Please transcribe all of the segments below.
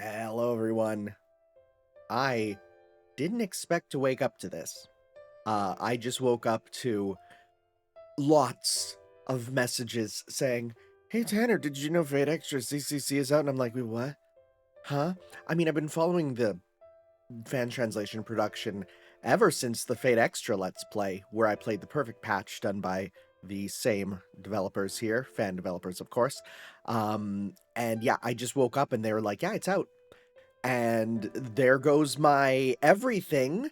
Hello, everyone. I didn't expect to wake up to this. I just woke up to lots of messages saying, "Hey, Tanner, did you know Fate Extra CCC is out?" And I'm like, "Wait, what? Huh?" I mean, I've been following the fan translation production ever since the Fate Extra Let's Play, where I played the perfect patch done by the same developers here, fan developers, of course. And yeah, I just woke up and they were like, "Yeah, it's out." And there goes my everything.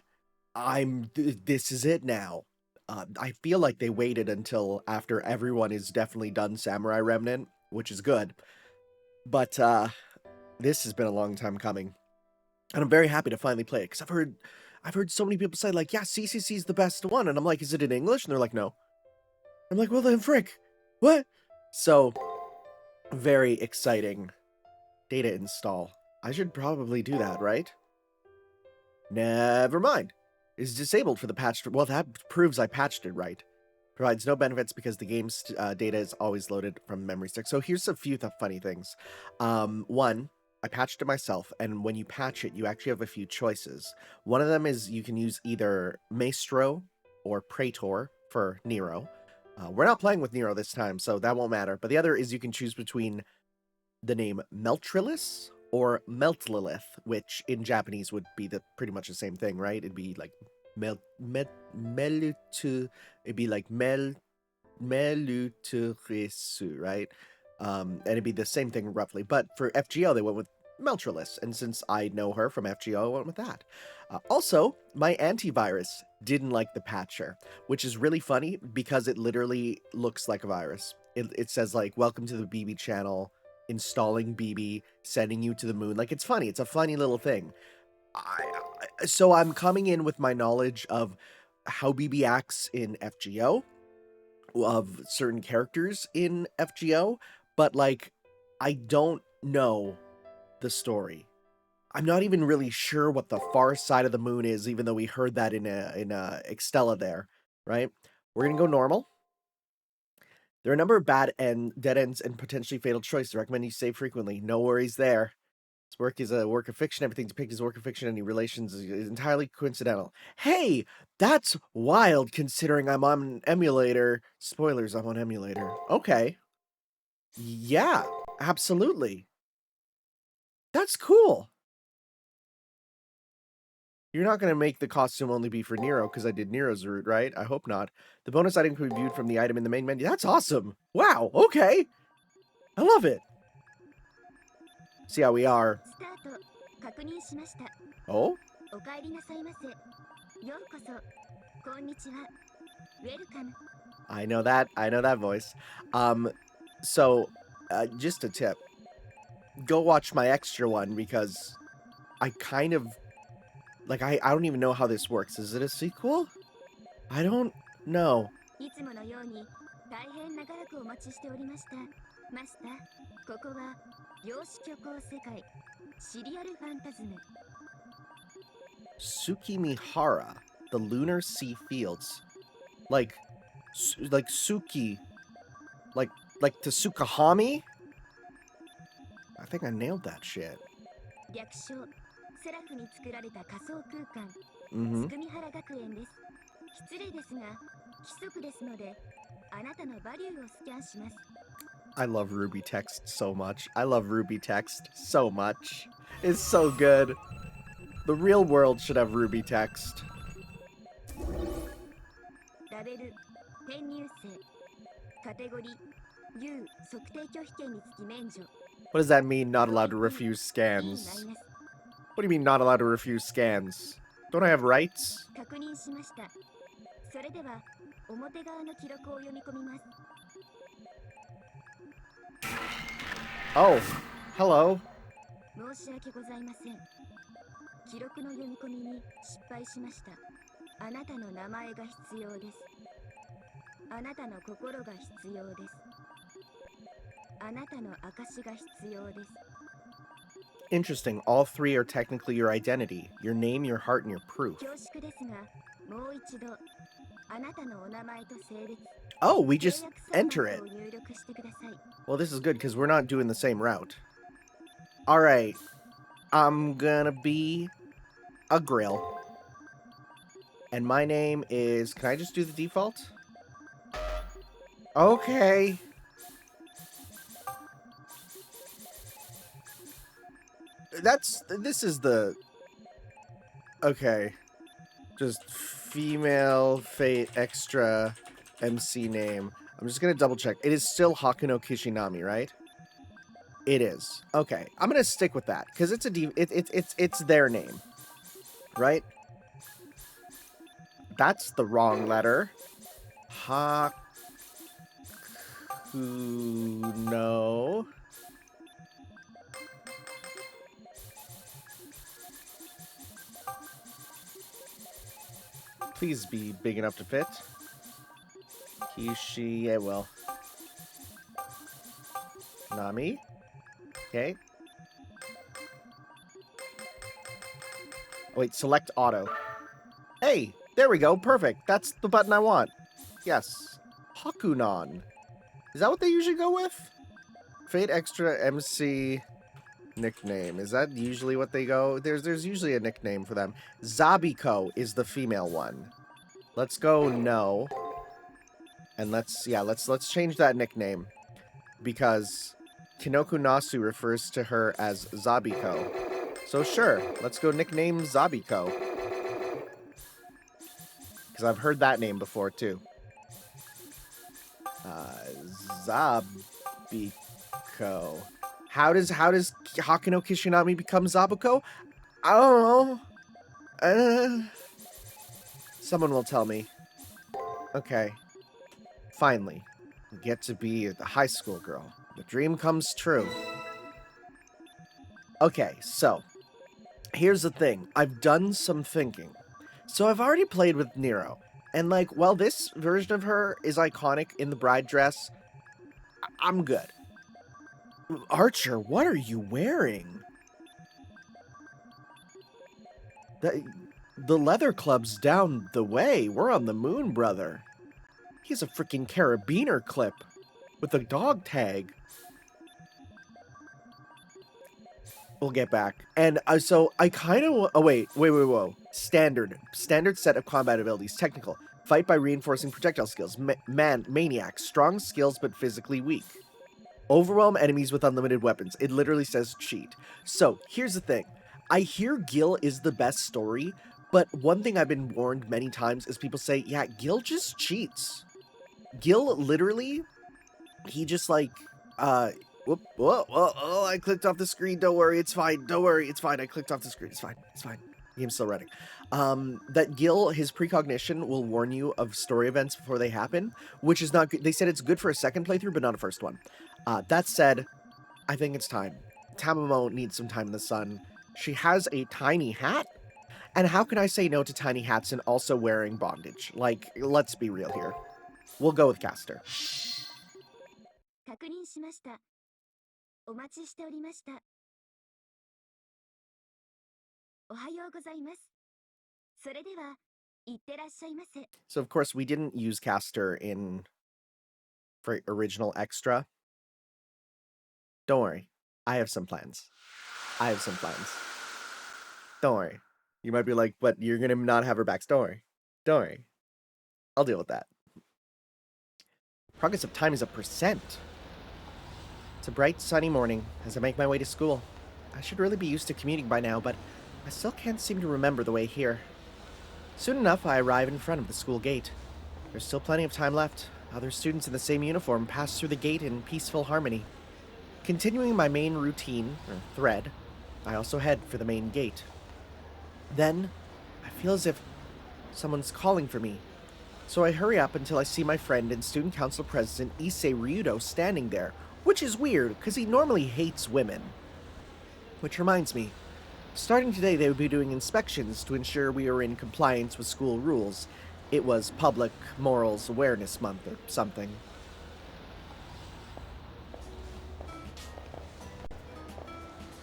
This is it now. I feel like they waited until after everyone is definitely done Samurai Remnant, which is good. But this has been a long time coming. And I'm very happy to finally play it, because I've heard so many people say, like, yeah, CCC is the best one. And I'm like, is it in English? And they're like, no. I'm like, well then frick. What? So, very exciting. Data install. I should probably do that, right? Never mind. Is disabled for the patch. Well, that proves I patched it right. Provides no benefits because the game's data is always loaded from memory stick. So here's a few funny things. One, I patched it myself, and when you patch it, you actually have a few choices. One of them is you can use either Maestro or Praetor for Nero. We're not playing with Nero this time, so that won't matter. But the other is you can choose between the name Meltrilis or Meltlilith, which in Japanese would be pretty much the same thing, right? It'd be like Melutu, it'd be like Meluturisu, right? And it'd be the same thing roughly. But for FGO, they went with Meltrilis, and since I know her from FGO, I went with that. Also, my antivirus didn't like the patcher, which is really funny because it literally looks like a virus. It says like, welcome to the BB channel, installing BB, sending you to the moon. Like, it's funny. It's a funny little thing. So I'm coming in with my knowledge of how BB acts in FGO, of certain characters in FGO, but like, I don't know the story. I'm not even really sure what the far side of the moon is, even though we heard that in Extella there, right? We're gonna go normal. There are a number of dead ends and potentially fatal choices. I recommend you save frequently. No worries there. This work is a work of fiction. Everything depicted is a work of fiction. Any relations is entirely coincidental. Hey, that's wild considering I'm on an emulator. Spoilers, I'm on emulator. Okay. Yeah, absolutely. That's cool. You're not going to make the costume only be for Nero because I did Nero's route, right? I hope not. The bonus item can be viewed from the item in the main menu. That's awesome. Wow, okay. I love it. See how we are. Oh? I know that voice. So, just a tip. Go watch my extra one because I kind of, like, I don't even know how this works. Is it a sequel? I don't know. Tsukimihara, the Lunar Sea Fields. Like Suki. Like to Tsukahami? I think I nailed that shit. Mm-hmm. I love Ruby text so much. I love Ruby text so much. It's so good. The real world should have Ruby text. What does that mean, not allowed to refuse scans? What do you mean, not allowed to refuse scans? Don't I have rights? Oh, hello. Interesting. All three are technically your identity. Your name, your heart, and your proof. Oh, we just enter it. Well, this is good because we're not doing the same route. All right. I'm gonna be a grill. And my name is... Can I just do the default? Okay. This is the... Okay. Just female Fate Extra MC name. I'm just gonna double check. It is still Hakuno Kishinami, right? It is. Okay. I'm gonna stick with that, because it's their name. Right? That's the wrong letter. Hakuno. Please be big enough to fit. Kishi, it will. Nami. Okay. Wait, select auto. Hey, there we go. Perfect. That's the button I want. Yes. Hakunon. Is that what they usually go with? Fate Extra MC nickname. Is that usually what they go? There's usually a nickname for them. Zabiko is the female one. Let's go no. And let's change that nickname. Because Kinoku Nasu refers to her as Zabiko. So sure, let's go nickname Zabiko. Because I've heard that name before too. Zabiko. How does Hakuno Kishinami become Zabuko? I don't know. Someone will tell me. Okay. Finally, we get to be the high school girl. The dream comes true. Okay, so here's the thing. I've done some thinking. So I've already played with Nero. And like, while this version of her is iconic in the bride dress, I'm good. Archer, what are you wearing? The leather club's down the way. We're on the moon, brother. He has a freaking carabiner clip with a dog tag. We'll get back. And so I kind of... Oh, wait. Whoa. Standard set of combat abilities. Technical. Fight by reinforcing projectile skills. Maniac. Strong skills, but physically weak. Overwhelm enemies with unlimited weapons. It literally says cheat. So, here's the thing. I hear Gil is the best story, but one thing I've been warned many times is people say, yeah, Gil just cheats. Gil literally, he just like, whoa, I clicked off the screen. Don't worry, it's fine. Don't worry, it's fine. I clicked off the screen. It's fine. Game's still running. That Gil, his precognition will warn you of story events before they happen, which is not good. They said it's good for a second playthrough, but not a first one. That said, I think it's time. Tamamo needs some time in the sun. She has a tiny hat, and how can I say no to tiny hats and also wearing bondage? Like, let's be real here. We'll go with Caster. So, of course, we didn't use Caster for original extra. Don't worry. I have some plans. Don't worry. You might be like, but you're going to not have her back. Don't worry. I'll deal with that. Progress of time is 1%. It's a bright, sunny morning as I make my way to school. I should really be used to commuting by now, but I still can't seem to remember the way here. Soon enough, I arrive in front of the school gate. There's still plenty of time left. Other students in the same uniform pass through the gate in peaceful harmony. Continuing my main routine, or thread, I also head for the main gate. Then, I feel as if someone's calling for me. So I hurry up until I see my friend and student council president Issei Ryudo standing there, which is weird, because he normally hates women. Which reminds me, starting today they would be doing inspections to ensure we are in compliance with school rules. It was Public Morals Awareness Month or something.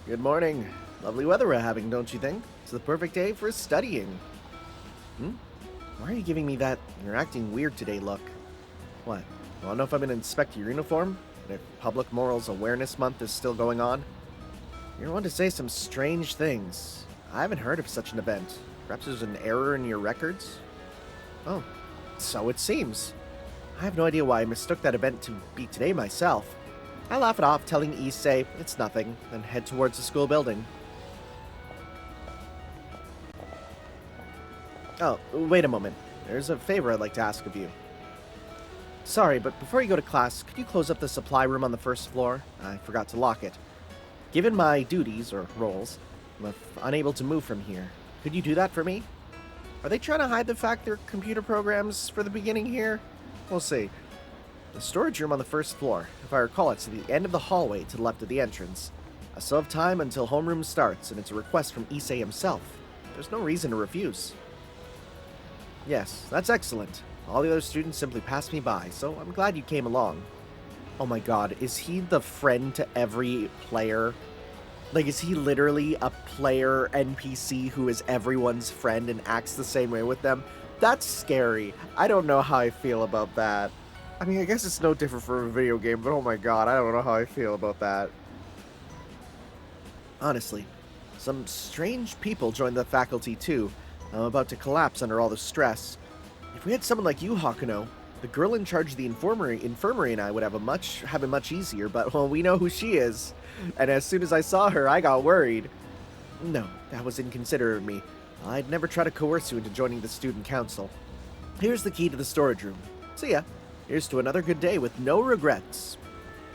Good morning. Lovely weather we're having, don't you think? It's the perfect day for studying. Why are you giving me that "you're acting weird today" look? What? You wanna know if I'm gonna inspect your uniform? And if Public Morals Awareness Month is still going on? You're one to say some strange things. I haven't heard of such an event. Perhaps there's an error in your records? Oh, so it seems. I have no idea why I mistook that event to be today myself. I laugh it off, telling Issei it's nothing, then head towards the school building. Oh, wait a moment. There's a favor I'd like to ask of you. Sorry, but before you go to class, could you close up the supply room on the first floor? I forgot to lock it. Given my duties, or roles, I'm unable to move from here. Could you do that for me? Are they trying to hide the fact they're computer programs for the beginning here? We'll see. The storage room on the first floor. If I recall, it's at the end of the hallway to the left of the entrance. I still have time until homeroom starts, and it's a request from Issei himself. There's no reason to refuse. Yes, that's excellent. All the other students simply passed me by, so I'm glad you came along. Oh my god, is he the friend to every player? Like, is he literally a player NPC who is everyone's friend and acts the same way with them? That's scary. I don't know how I feel about that. I mean, I guess it's no different from a video game, but oh my god, I don't know how I feel about that. Honestly, some strange people joined the faculty too. I'm about to collapse under all the stress. If we had someone like you, Hakuno, the girl in charge of the infirmary and I would have it much easier, but well, we know who she is. And as soon as I saw her, I got worried. No, that was inconsiderate of me. I'd never try to coerce you into joining the student council. Here's the key to the storage room. See ya. Here's to another good day with no regrets.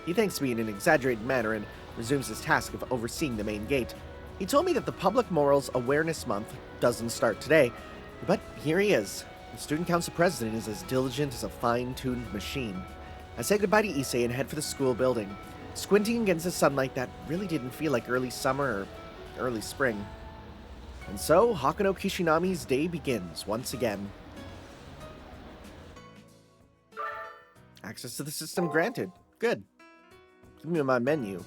He thanks me in an exaggerated manner and resumes his task of overseeing the main gate. He told me that the Public Morals Awareness Month doesn't start today, but here he is. The student council president is as diligent as a fine-tuned machine. I say goodbye to Issei and head for the school building, squinting against the sunlight that really didn't feel like early summer or early spring. And so, Hakuno Kishinami's day begins once again. Access to the system granted. Good. Give me my menu.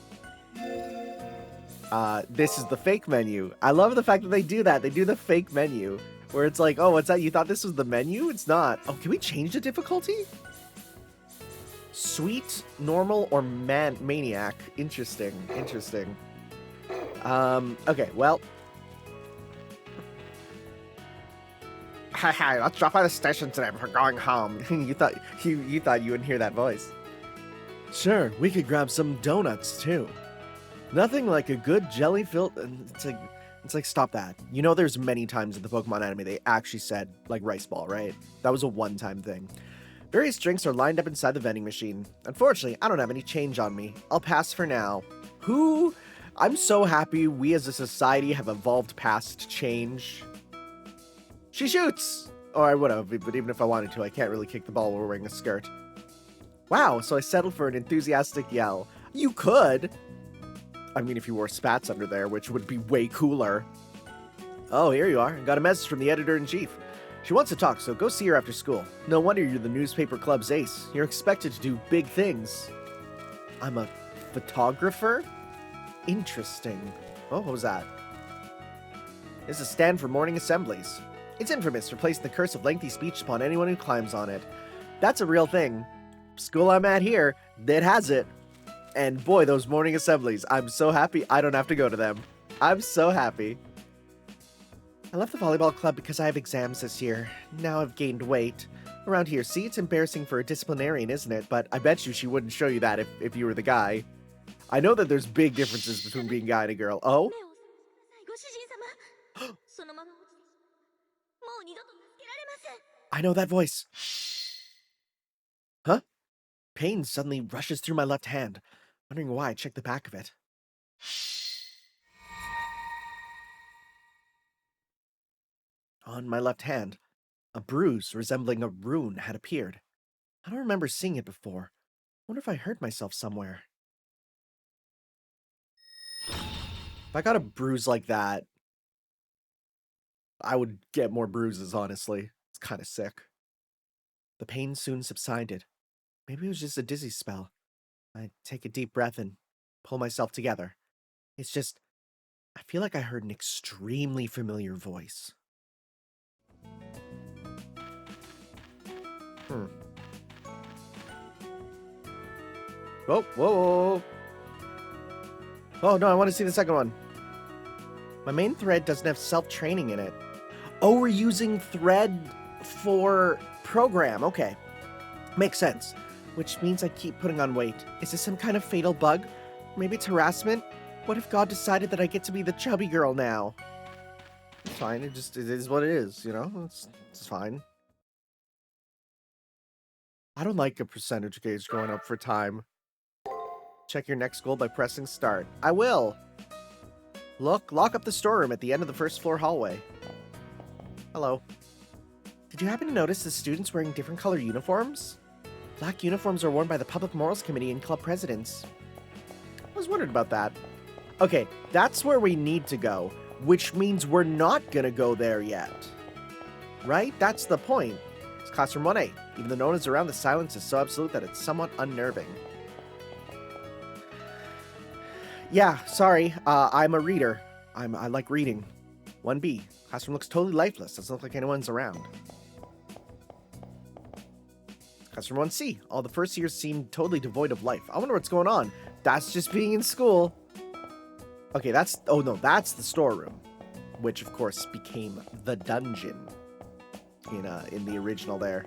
This is the fake menu. I love the fact that they do that. They do the fake menu. Where it's like, oh, what's that? You thought this was the menu? It's not. Oh, can we change the difficulty? Sweet, normal, or maniac? Interesting. Okay, well. Hi, let's drop by the station today before going home. you thought you wouldn't hear that voice. Sure, we could grab some donuts too. Nothing like a good jelly-filled. It's like, stop that. You know, there's many times in the Pokemon anime they actually said like rice ball, right? That was a one-time thing. Various drinks are lined up inside the vending machine. Unfortunately, I don't have any change on me. I'll pass for now. I'm so happy we as a society have evolved past change. She shoots! Or I would have, but even if I wanted to, I can't really kick the ball while wearing a skirt. Wow, so I settled for an enthusiastic yell. You could! I mean, if you wore spats under there, which would be way cooler. Oh, here you are. Got a message from the editor-in-chief. She wants to talk, so go see her after school. No wonder you're the newspaper club's ace. You're expected to do big things. I'm a photographer? Interesting. Oh, what was that? This is a stand for morning assemblies. It's infamous for placing the curse of lengthy speech upon anyone who climbs on it. That's a real thing. School I'm at here, it has it. And boy, those morning assemblies, I'm so happy I don't have to go to them. I'm so happy. I left the volleyball club because I have exams this year. Now I've gained weight. Around here, see, it's embarrassing for a disciplinarian, isn't it? But I bet you she wouldn't show you that if you were the guy. I know that there's big differences between being a guy and a girl. Oh? I know that voice. Huh? Pain suddenly rushes through my left hand. Wondering why, I checked the back of it. On my left hand, a bruise resembling a rune had appeared. I don't remember seeing it before. Wonder if I hurt myself somewhere. If I got a bruise like that, I would get more bruises, honestly. It's kind of sick. The pain soon subsided. Maybe it was just a dizzy spell. I take a deep breath and pull myself together. It's just, I feel like I heard an extremely familiar voice. Whoa, whoa, whoa. Oh, no, I want to see the second one. My main thread doesn't have self-training in it. Oh, we're using thread for program. Okay. Makes sense. Which means I keep putting on weight. Is this some kind of fatal bug? Maybe it's harassment? What if God decided that I get to be the chubby girl now? It's fine. It is what it is, you know? It's fine. I don't like a percentage gauge going up for time. Check your next goal by pressing start. I will! Lock up the storeroom at the end of the first floor hallway. Hello. Did you happen to notice the students wearing different color uniforms? Black uniforms are worn by the Public Morals Committee and club presidents. I was wondering about that. Okay, that's where we need to go, which means we're not gonna go there yet. Right? That's the point. It's classroom 1A. Even though no one is around, the silence is so absolute that it's somewhat unnerving. Yeah, sorry. I'm a reader. I like reading. 1B. Classroom looks totally lifeless. Doesn't look like anyone's around. Classroom 1C. All the first years seem totally devoid of life. I wonder what's going on. That's just being in school. Okay, that's... Oh, no, that's the storeroom. Which, of course, became the dungeon in the original there.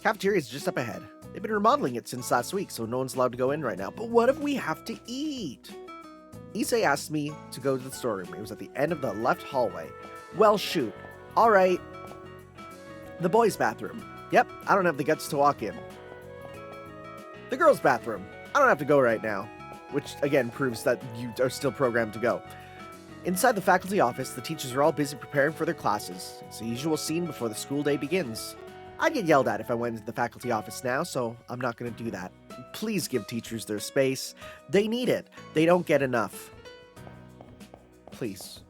Cafeteria is just up ahead. They've been remodeling it since last week, so no one's allowed to go in right now. But what if we have to eat? Issei asked me to go to the storeroom. It was at the end of the left hallway. Well, shoot. All right. The boys' bathroom. Yep, I don't have the guts to walk in. The girls' bathroom. I don't have to go right now. Which, again, proves that you are still programmed to go. Inside the faculty office, the teachers are all busy preparing for their classes. It's the usual scene before the school day begins. I'd get yelled at if I went into the faculty office now, so I'm not going to do that. Please give teachers their space. They need it. They don't get enough. Please.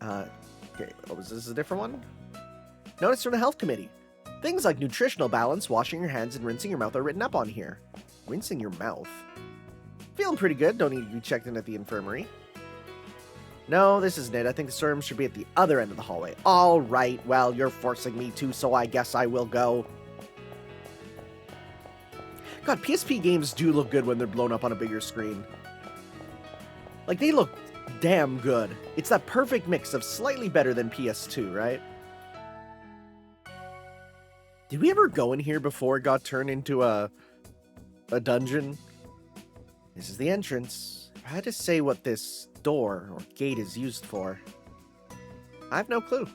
Okay, was this a different one? Notice from the health committee. Things like nutritional balance, washing your hands, and rinsing your mouth are written up on here. Rinsing your mouth? Feeling pretty good. Don't need to be checked in at the infirmary. No, this isn't it. I think the storeroom should be at the other end of the hallway. All right, well, you're forcing me to, so I guess I will go. God, PSP games do look good when they're blown up on a bigger screen. Like, they look damn good. It's that perfect mix of slightly better than PS2, right? Did we ever go in here before it got turned into a dungeon? This is the entrance. If I had to say what this door or gate is used for, I have no clue.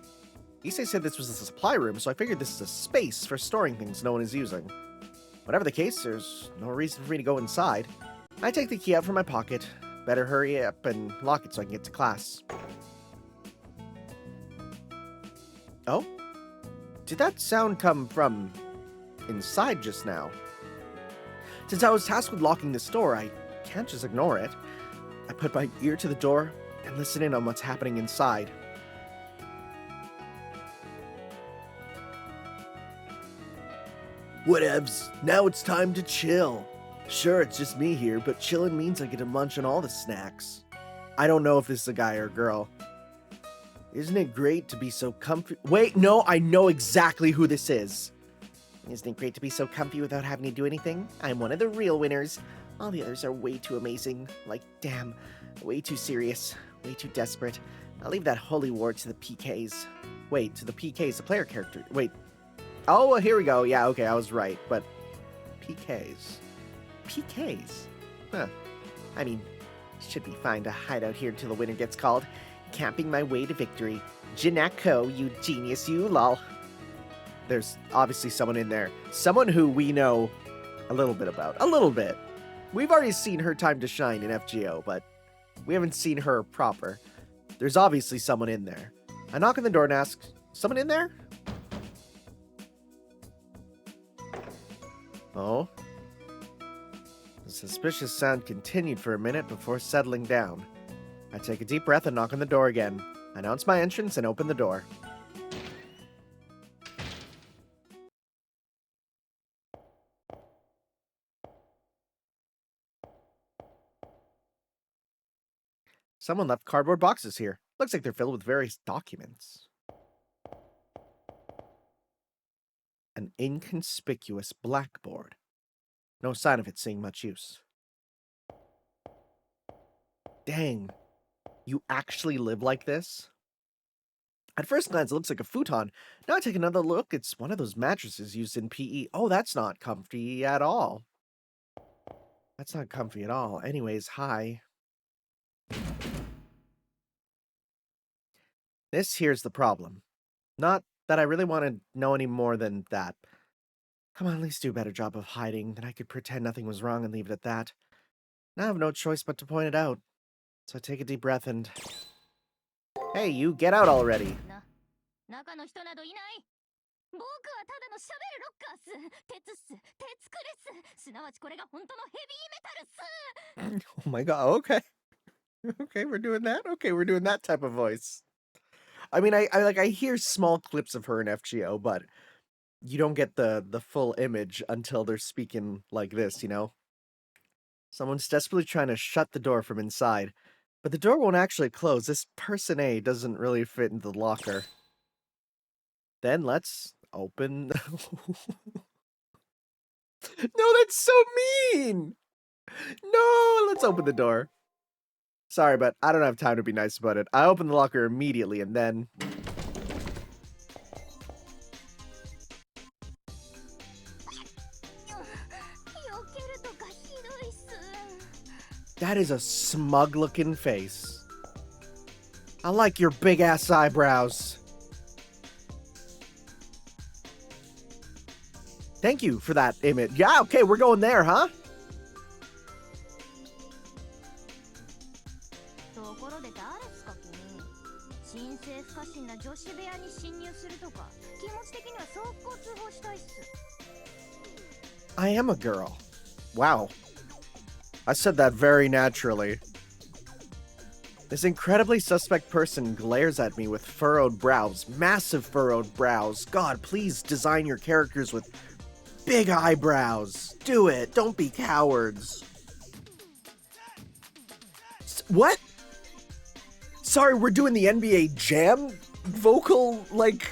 Issei said this was a supply room, so I figured this is a space for storing things no one is using. Whatever the case, there's no reason for me to go inside. I take the key out from my pocket. Better hurry up and lock it so I can get to class. Oh? Did that sound come from inside just now? Since I was tasked with locking this door, I can't just ignore it. I put my ear to the door and listen in on what's happening inside. Whatevs, now it's time to chill. Sure, it's just me here, but chillin' means I get to munch on all the snacks. I don't know if this is a guy or a girl. Isn't it great to be so comfy? Wait, no, I know exactly who this is. Isn't it great to be so comfy without having to do anything? I'm one of the real winners. All the others are way too amazing. Like, damn, way too serious, way too desperate. I'll leave that holy war to the PKs. Wait, to the PKs, the player character. Wait. Oh, well, here we go. Yeah, okay, I was right. But PKs. PKs? Huh. I mean, should be fine to hide out here until the winner gets called. Camping my way to victory. Jinako, you genius, you lol. There's obviously someone in there. Someone who we know a little bit about. A little bit. We've already seen her time to shine in FGO, but we haven't seen her proper. There's obviously someone in there. I knock on the door and ask, someone in there? Oh? The suspicious sound continued for a minute before settling down. I take a deep breath and knock on the door again. I announce my entrance and open the door. Someone left cardboard boxes here. Looks like they're filled with various documents. An inconspicuous blackboard. No sign of it seeing much use. Dang. You actually live like this? At first glance, it looks like a futon. Now I take another look, it's one of those mattresses used in PE. Oh, that's not comfy at all. That's not comfy at all. Anyways, hi. This here's the problem. Not that I really want to know any more than that. Come on, at least do a better job of hiding. Then I could pretend nothing was wrong and leave it at that. Now I have no choice but to point it out. So I take a deep breath and... Hey, you, get out already! 中の人などいない。僕はただの喋るロッカーっす。鉄っす。鉄くです。すなわちこれが本当のヘビーメタルっす。 Oh my god, okay. Okay, we're doing that? Okay, we're doing that type of voice. I mean, I hear small clips of her in FGO, but you don't get the full image until they're speaking like this, you know? Someone's desperately trying to shut the door from inside, but the door won't actually close. This person A doesn't really fit into the locker. Then let's open... No, that's so mean! No, let's open the door. Sorry, but I don't have time to be nice about it. I open the locker immediately and then... That is a smug-looking face. I like your big-ass eyebrows. Thank you for that image. Yeah, okay, we're going there, huh? I am a girl. Wow. I said that very naturally. This incredibly suspect person glares at me with furrowed brows. Massive furrowed brows. God, please design your characters with big eyebrows. Do it. Don't be cowards. What? Sorry, we're doing the NBA Jam vocal, like,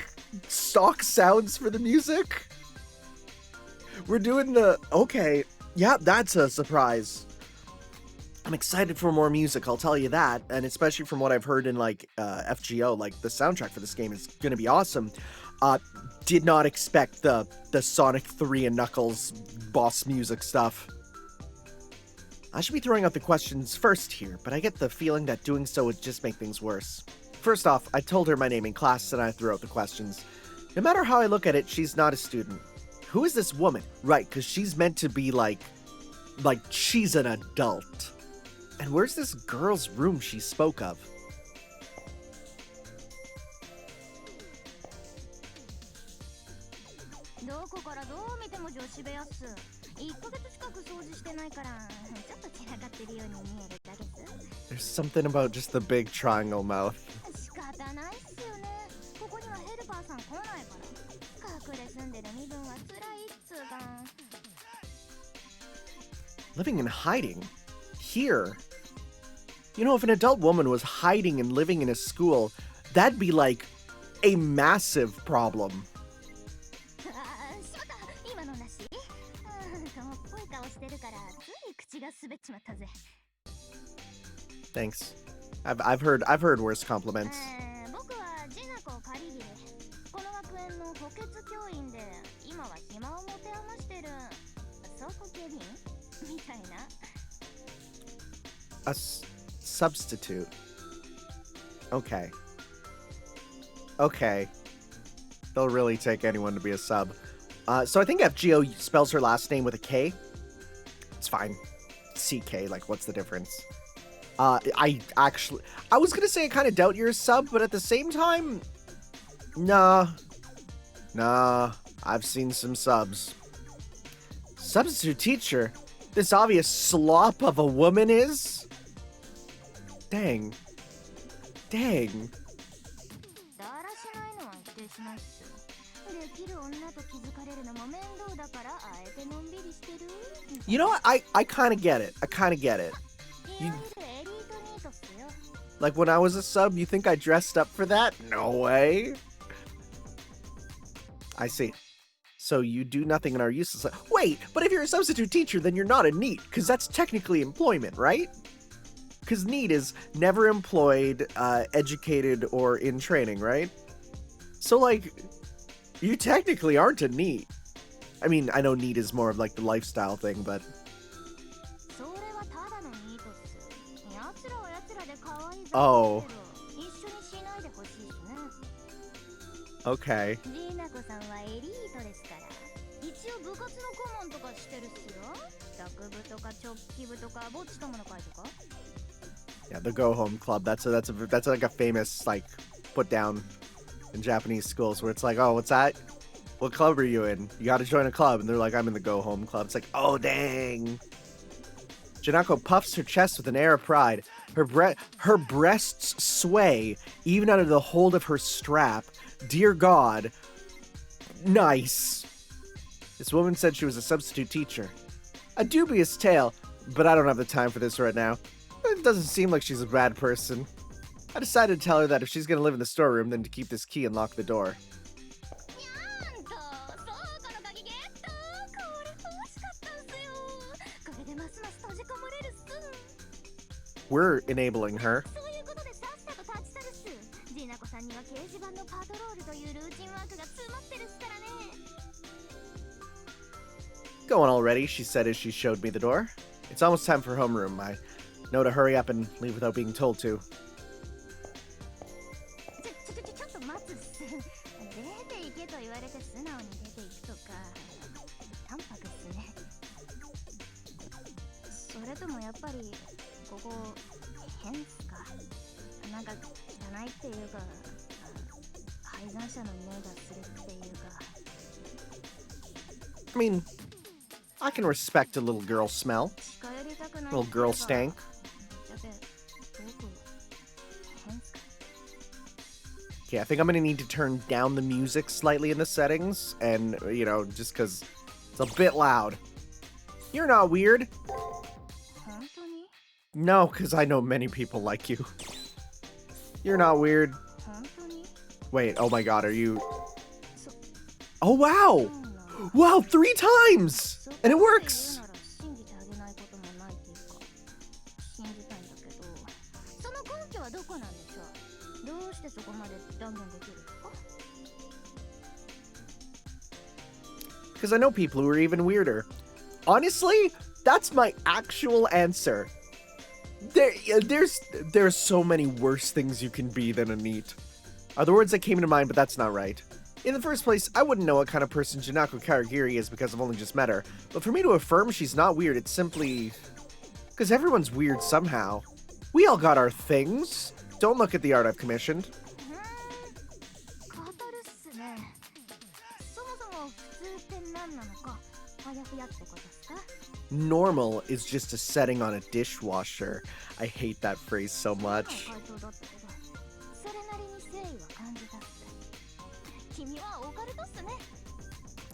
stock sounds for the music? We're doing the... Okay. Yeah, that's a surprise. I'm excited for more music, I'll tell you that. And especially from what I've heard in, like, FGO, like, the soundtrack for this game is gonna be awesome. Did not expect the Sonic 3 and Knuckles boss music stuff. I should be throwing out the questions first here, but I get the feeling that doing so would just make things worse. First off, I told her my name in class and I threw out the questions. No matter how I look at it, she's not a student. Who is this woman? Right, because she's meant to be like she's an adult. And where's this girl's room she spoke of? There's something about just the big triangle mouth. Living in hiding? Here? You know, if an adult woman was hiding and living in a school, that'd be like a massive problem. Thanks. I've heard worse compliments. A substitute. Okay. Okay. They'll really take anyone to be a sub. So I think FGO spells her last name with a K. It's fine. CK, like, what's the difference? I was gonna say I kind of doubt you're a sub, but at the same time, nah, I've seen some subs. Substitute teacher? This obvious slop of a woman is? Dang. Dang. You know what? I kind of get it. I kind of get it. Like, when I was a sub, you think I dressed up for that? No way. I see. So you do nothing and are useless. Wait, but if you're a substitute teacher, then you're not a NEET, because that's technically employment, right? because NEET is never employed, educated, or in training, right? So, like, you technically aren't a NEET. I mean, I know NEET is more of like the lifestyle thing, but... それはただのニートっす。奴らは奴らで可愛いざま Oh, だけど、一緒にしないでほしいっすね。 okay. ジーナコさんはエリートですから。一応部活の顧問とかしてるっすよ。学部とか直帰部とかぼっち友の会とか。 Yeah, the Go Home Club. That's like a famous like put down in Japanese schools where it's like, oh, what's that? What club are you in? You got to join a club, and they're like, I'm in the Go Home Club. It's like, oh dang. Janako puffs her chest with an air of pride. Her breasts sway even under the hold of her strap. Dear God. Nice. This woman said she was a substitute teacher. A dubious tale, but I don't have the time for this right now. It doesn't seem like she's a bad person. I decided to tell her that if she's gonna live in the storeroom, then to keep this key and lock the door. にゃーんと、倉庫の鍵ゲット。これ欲しかったんすよ。これでますます閉じ込まれるっす。 We're enabling her. そういうことでさっさと立ち去るっす。ジーナコさんには掲示板のパトロールというルーチンワークが詰まってるっすからね。 Go on already, she said as she showed me the door. It's almost time for homeroom. I know to hurry up and leave without being told to. ちょっと待つっす。出て行けと言われて素直に出て行くとか、淡白っすね。それともやっぱりここ変っすか。なんか汚いっていうか、廃残者の匂いがするっていうか。 I mean, I can respect a little girl smell. 近寄りたくない。 Little girl stank. だって僕変っすか。 Okay, I think I'm gonna need to turn down the music slightly in the settings, and, you know, just because it's a bit loud. You're not weird. 本当に？ No, because I know many people like you. You're not weird. 本当に？ Wait, oh my god, are you... そ Oh, wow! そうなの。 Wow, 3 times! And it works! そこまで言うなら信じてあげないこともないっていうか、信じたいんだけど、その根拠はどこなんでしょう。どうしてそこまで断言できるんですか？ Because I know people who are even weirder. Honestly, that's my actual answer. There's so many worse things you can be than a NEET. Are the words that came to mind, but that's not right. In the first place, I wouldn't know what kind of person Janako Karagiri is because I've only just met her. But for me to affirm she's not weird, it's simply... because everyone's weird somehow. We all got our things. Don't look at the art I've commissioned. 語るっすね。そもそも普通って何なのか、あやふやってことですか？ Normal is just a setting on a dishwasher. I hate that phrase so much. 回答だったけど、それなりに誠意は感じたっす。君はオカルトっすね。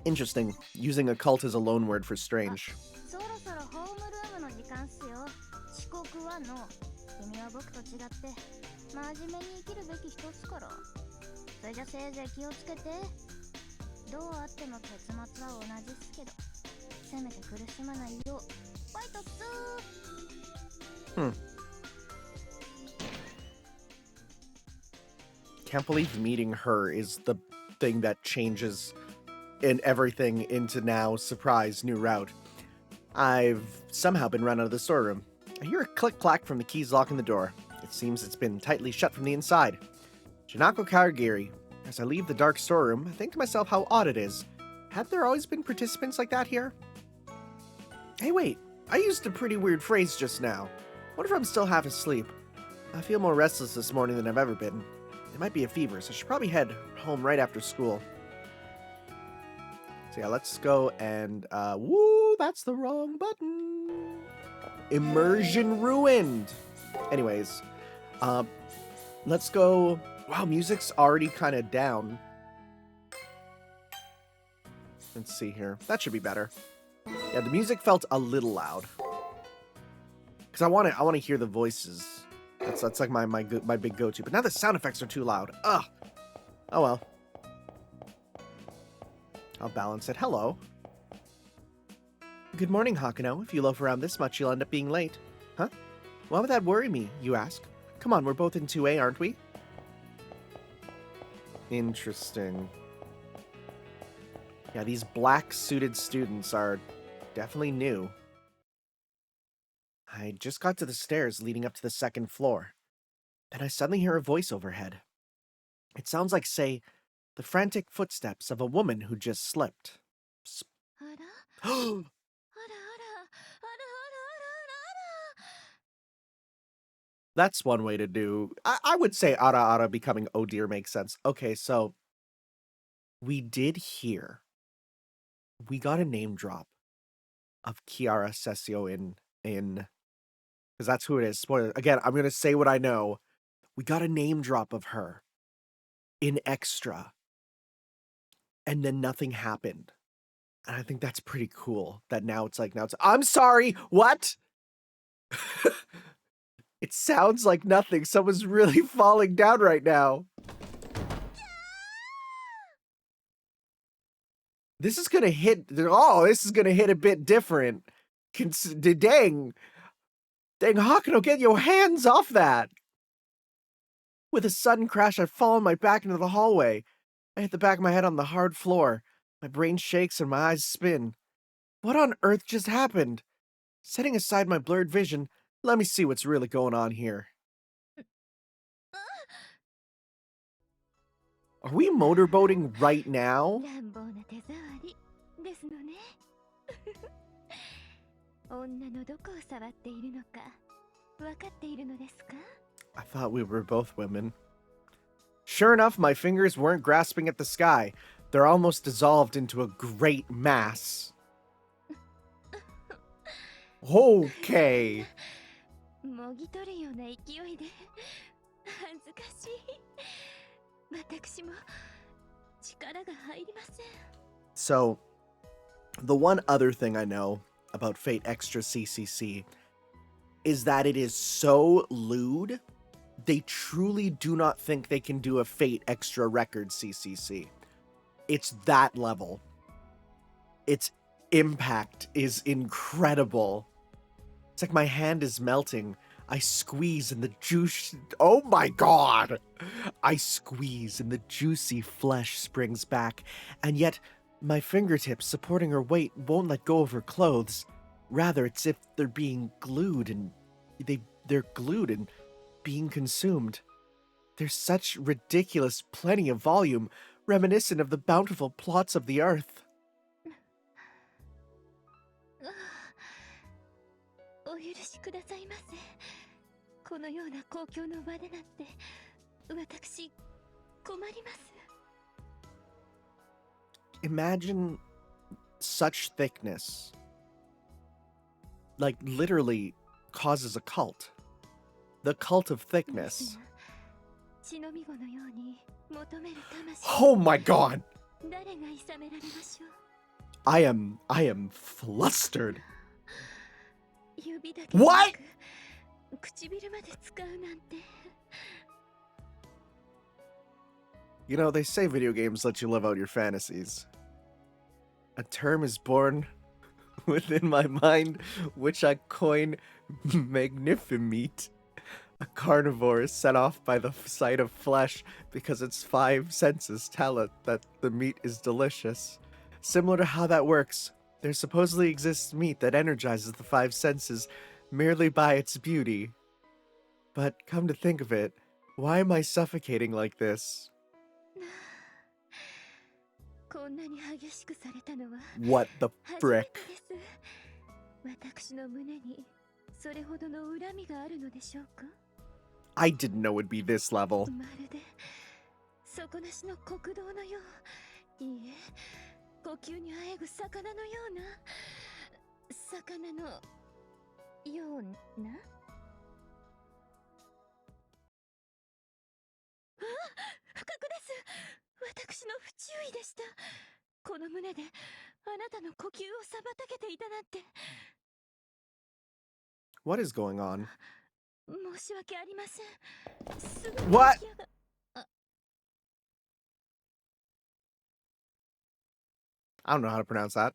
Interesting. Using occult as a loan word for strange. そろそろホームルームの時間っすよ。遅刻はの。君は僕と違って真面目に生きるべき人っすから。それじゃせいぜい気をつけて。どうあっても結末は同じっすけど、せめて苦しまないようファイトっす。 Can't believe meeting her is the thing that changes in everything into now surprise new route. I've somehow been run out of the storeroom. I hear a click-clack from the keys locking the door. It seems it's been tightly shut from the inside. Janako Karagiri. As I leave the dark storeroom, I think to myself how odd it is. Have there always been participants like that here? Hey wait, I used a pretty weird phrase just now. What if I'm still half asleep? I feel more restless this morning than I've ever been. It might be a fever, so I should probably head home right after school. So yeah, let's go and, woo, that's the wrong button. Immersion ruined. Anyways, let's go. Wow, music's already kind of down. Let's see here. That should be better. Yeah, the music felt a little loud. Cause I want to hear the voices. That's like my big go-to. But now the sound effects are too loud. Ugh. Oh well. I'll balance it. Hello. Good morning, Hakuno. If you loaf around this much, you'll end up being late. Huh? Why would that worry me, you ask? Come on, we're both in 2A, aren't we? Interesting. Yeah, these black-suited students are definitely new. I just got to the stairs leading up to the second floor. Then I suddenly hear a voice overhead. It sounds like, say, the frantic footsteps of a woman who just slipped. あらあらあらあらあらあら That's one way to do. I would say ara ara becoming oh dear makes sense. Okay, so we did hear. We got a name drop of Kiara Sessio in because that's who it is. Spoiler again. I'm gonna say what I know. We got a name drop of her in extra, and then nothing happened. And I think that's pretty cool. That now it's. I'm sorry. What? It sounds like nothing. Someone's really falling down right now. This is gonna hit. Oh, this is gonna hit a bit different. Dang, Hakuno, get your hands off that! With a sudden crash, I fall on my back into the hallway. I hit the back of my head on the hard floor. My brain shakes and my eyes spin. What on earth just happened? Setting aside my blurred vision, let me see what's really going on here. Are we motorboating right now? 乱暴な手触りですのね女のどこを触っているのか分かっているのですか I thought we were both women. Sure enough, my fingers weren't grasping at the sky. They're almost dissolved into a great mass. Okay. もぎ取るような勢いで恥ずかしい私も力が入りません So, the one other thing I know about Fate Extra CCC is that it is so lewd, they truly do not think they can do a Fate Extra record CCC. It's that level. Its impact is incredible. It's like my hand is melting. I squeeze and the juice. Oh my god! I squeeze and the juicy flesh springs back, and yet my fingertips supporting her weight won't let go of her clothes. Rather, it's if they're being glued and they're glued and being consumed. There's such ridiculous plenty of volume, reminiscent of the bountiful plots of the earth. お許しくださいませこのような公共の場でなんて私困ります Imagine such thickness. Like, literally causes a cult. The cult of thickness. 忍び子のように求める魂 Oh my god! 誰が諌められましょう I am flustered. 指だけでな What? く唇まで使うなんて You know, they say video games let you live out your fantasies. A term is born within my mind, which I coin Magnifimete. A carnivore is set off by the sight of flesh because its 5 senses tell it that the meat is delicious. Similar to how that works, there supposedly exists meat that energizes the 5 senses merely by its beauty. But come to think of it, why am I suffocating like this? こんなに激しくされたのは What the 初め frick? てです私の胸にそれほどの恨みがあるのでしょうか I didn't know it'd be this level. まるで底なしの国道のよういいえ呼吸にあえぐ魚のような魚のようなあ不覚です私の不注意でしたこの胸であなたの呼吸を妨げていたなんて What is going on? 申し訳ありませんすぐに What? 起き上が I don't know how to pronounce that.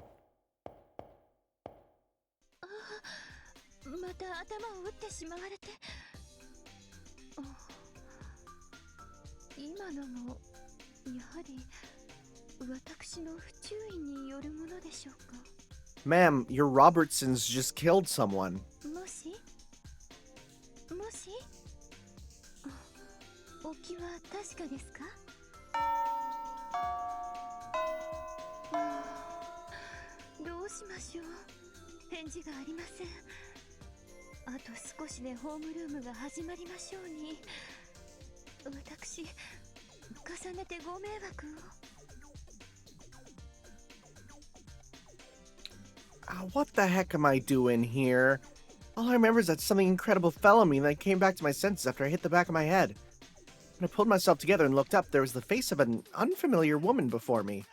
ままた頭を打ってしまわれて。今のもやはり私の不注意によるものでしょうか。 Ma'am, your Robertsons just killed someone. もしもし、お気は確かですか？どうしましょう。返事がありません。あと少しでホームルームが始まりましょうに。私重ねてご迷惑を。What the heck am I doing here? All I remember is that something incredible fell on me and I came back to my senses after I hit the back of my head. When I pulled myself together and looked up, there was the face of an unfamiliar woman before me.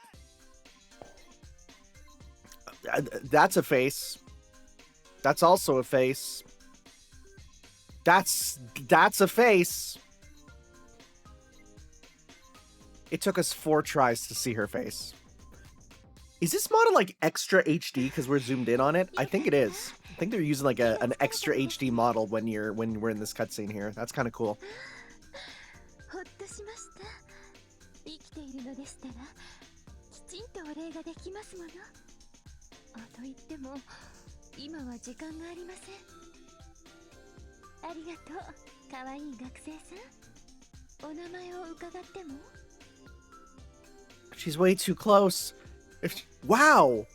That's a face. That's also a face. That's a face. It took us 4 tries to see her face. Is this model like extra HD because we're zoomed in on it? I think it is. I think they're using like an extra HD model when we're in this cutscene here. That's kind of cool. ほっとしました。生きているのでしたらきちんとお礼ができますもの。と言っても今は時間がありません。ありがとう、かわいい学生さん。お名前を伺っても？ She's way too close. Wow!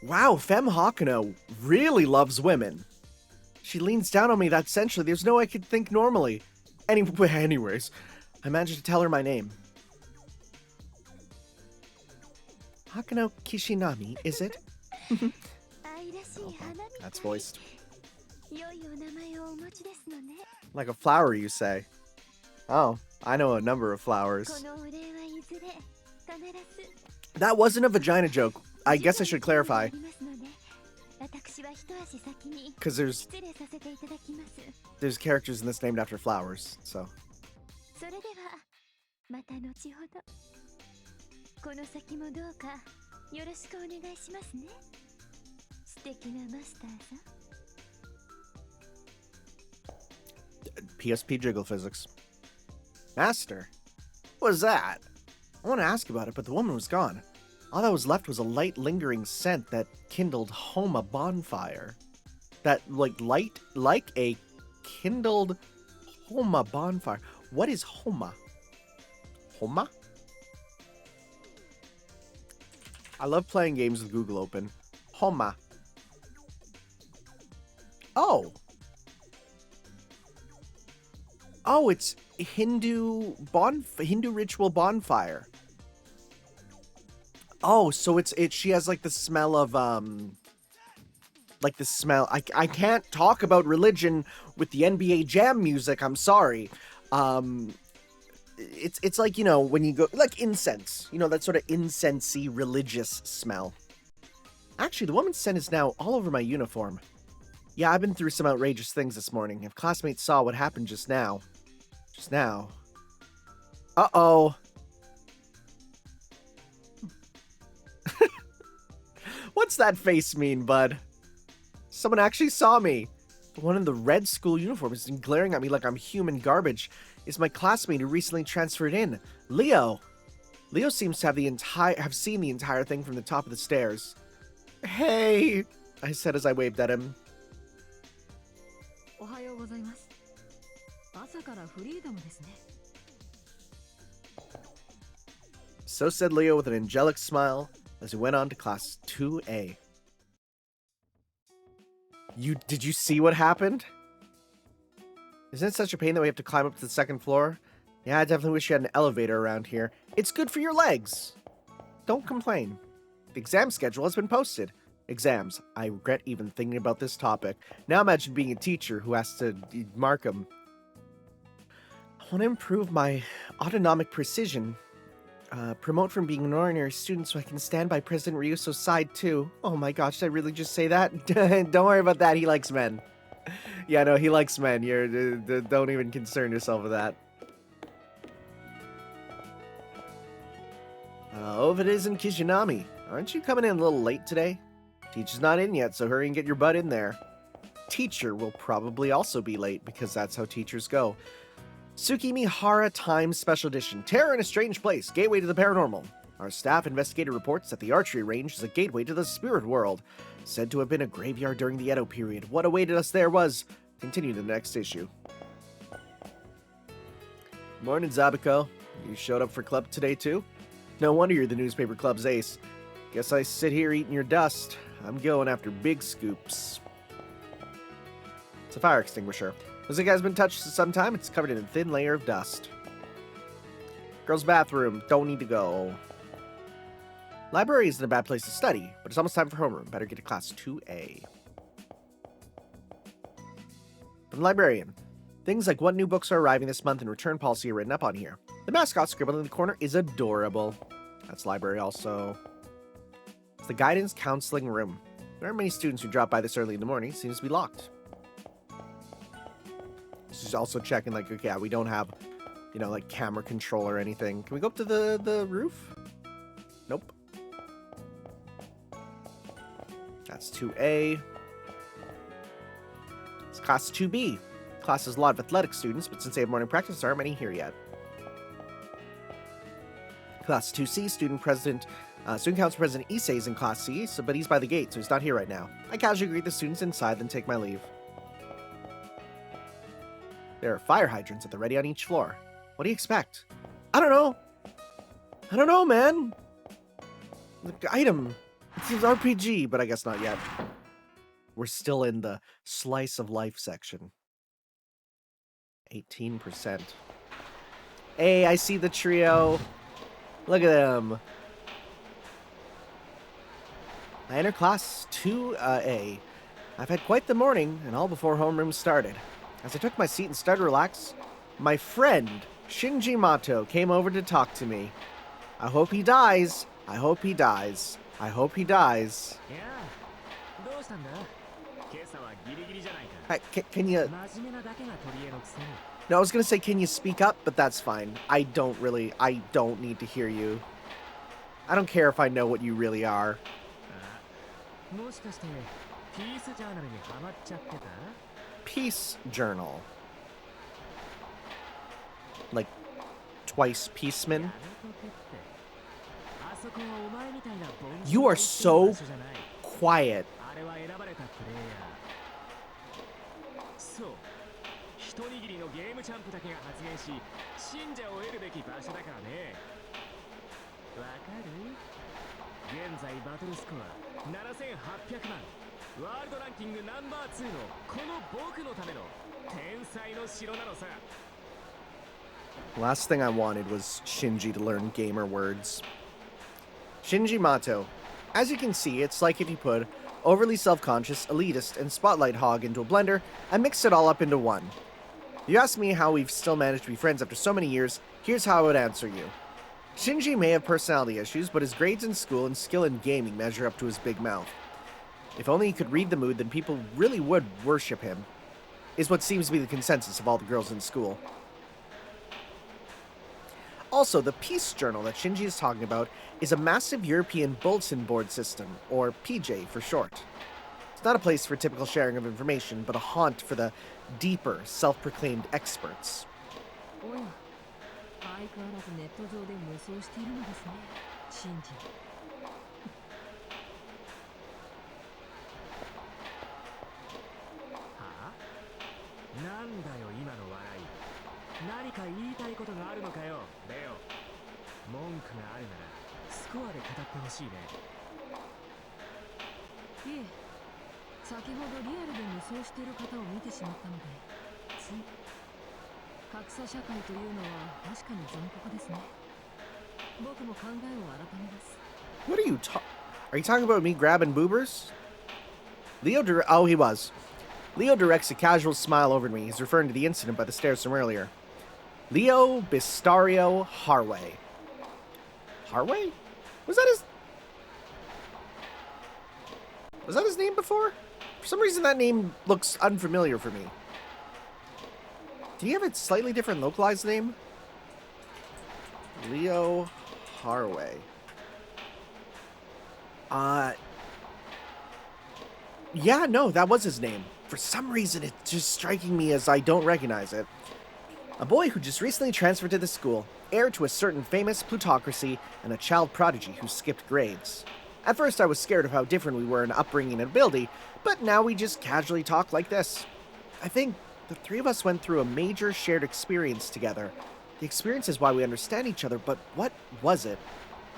Wow, Femme Hakuno really loves women. She leans down on me that sensually. There's no way I could think normally. Anyways, I managed to tell her my name. Hakuno Kishinami, is it? That's voiced. Like a flower, you say? Oh, I know a number of flowers. That wasn't a vagina joke. I guess I should clarify. Because there's characters in this named after flowers, so. また後ほど。この先もどうかよろしくお願いしますね。素敵なマスターさん。 PSP jiggle physics. Master? What was that? I want to ask about it, but the woman was gone. All that was left was a light lingering scent that kindled Homa bonfire. That, light, like a kindled Homa bonfire. What is Homa? Homa? I love playing games with Google open. Homa. Oh. Oh, it's Hindu ritual bonfire. Oh, so she has like the smell of like the smell. I can't talk about religion with the NBA Jam music. I'm sorry. It's like, you know, when you go like incense, you know, that sort of incensey religious smell. Actually, the woman's scent is now all over my uniform. Yeah, I've been through some outrageous things this morning. If classmates saw what happened just now. Uh-oh. What's that face mean, bud? Someone actually saw me. The one in the red school uniform is glaring at me like I'm human garbage. It's my classmate who recently transferred in, Leo. Leo seems to have seen the entire thing from the top of the stairs. Hey, I said as I waved at him. So said Leo with an angelic smile as we went on to class 2A. Did you see what happened? Isn't it such a pain that we have to climb up to the second floor? Yeah, I definitely wish you had an elevator around here. It's good for your legs. Don't complain. The exam schedule has been posted. Exams. I regret even thinking about this topic. Now imagine being a teacher who has to mark them. I want to improve my autonomic precision. Promote from being an ordinary student so I can stand by President Ryuso's side too. Oh my gosh, did I really just say that? Don't worry about that, he likes men. Yeah, no, he likes men. Don't even concern yourself with that. If it isn't Kishinami, aren't you coming in a little late today? Teacher's not in yet, so hurry and get your butt in there. teacher will probably also be late because that's how teachers go. Tsukimihara Times Special Edition. Terror in a Strange Place. Gateway to the Paranormal. Our staff investigator reports that the archery range is a gateway to the spirit world, said to have been a graveyard during the Edo period. What awaited us there was... Continue the next issue. Morning, Zabiko. You showed up for club today, too? No wonder you're the newspaper club's ace. Guess I sit here eating your dust. I'm going after big scoops. It's a fire extinguisher. Looks like it has been touched for some time. It's covered in a thin layer of dust. Girls' bathroom. Don't need to go. Library isn't a bad place to study, but it's almost time for homeroom. Better get to class 2A. From the librarian. Things like what new books are arriving this month and return policy are written up on here. The mascot scribbled in the corner is adorable. That's library also. It's the guidance counseling room. There aren't many students who drop by this early in the morning. It seems to be locked. She's also checking, like, okay, yeah, we don't have, you know, like, camera control or anything. Can we go up to the roof? Nope. That's 2A. It's class 2B. Class has a lot of athletic students, but since they have morning practice, there aren't many here yet. Class 2C, student council president Issei is in class C, but he's by the gate, so he's not here right now. I casually greet the students inside, then take my leave. There are fire hydrants at the ready on each floor. What do you expect? I don't know, man. The item. It seems RPG, but I guess not yet. We're still in the slice of life section. 18%. Hey, I see the trio. Look at them. I enter class 2A. I've had quite the morning, and all before homeroom started. As I took my seat and started to relax, my friend, Shinji Mato, came over to talk to me. I hope he dies. I hope he dies. I hope he dies. Can you... No, I was gonna say, can you speak up? But that's fine. I don't need to hear you. I don't care if I know what you really are. Peace journal. Like, twice peaceman? You are so quiet. Last thing I wanted was Shinji to learn gamer words. Shinji Mato. As you can see, it's like if you put overly self-conscious, elitist, and spotlight hog into a blender and mixed it all up into one. You ask me how we've still managed to be friends after so many years, here's how I would answer you. Shinji may have personality issues, but his grades in school and skill in gaming measure up to his big mouth. If only he could read the mood, then people really would worship him, is what seems to be the consensus of all the girls in school. Also, the Peace Journal that Shinji is talking about is a massive European bulletin board system, or PJ for short. It's not a place for typical sharing of information, but a haunt for the deeper, self-proclaimed experts. What are you Are you talking about me grabbing boobers? Oh, he was. Leo directs a casual smile over to me. He's referring to the incident by the stairs from earlier. Leo Bistario Harway. Harway? Was that his name before? For some reason that name looks unfamiliar for me. Do you have a slightly different localized name? Leo Harway. Yeah, no, that was his name. For some reason, it's just striking me as I don't recognize it. A boy who just recently transferred to the school, heir to a certain famous plutocracy, and a child prodigy who skipped grades. At first, I was scared of how different we were in upbringing and ability, but now we just casually talk like this. I think the three of us went through a major shared experience together. The experience is why we understand each other, but what was it?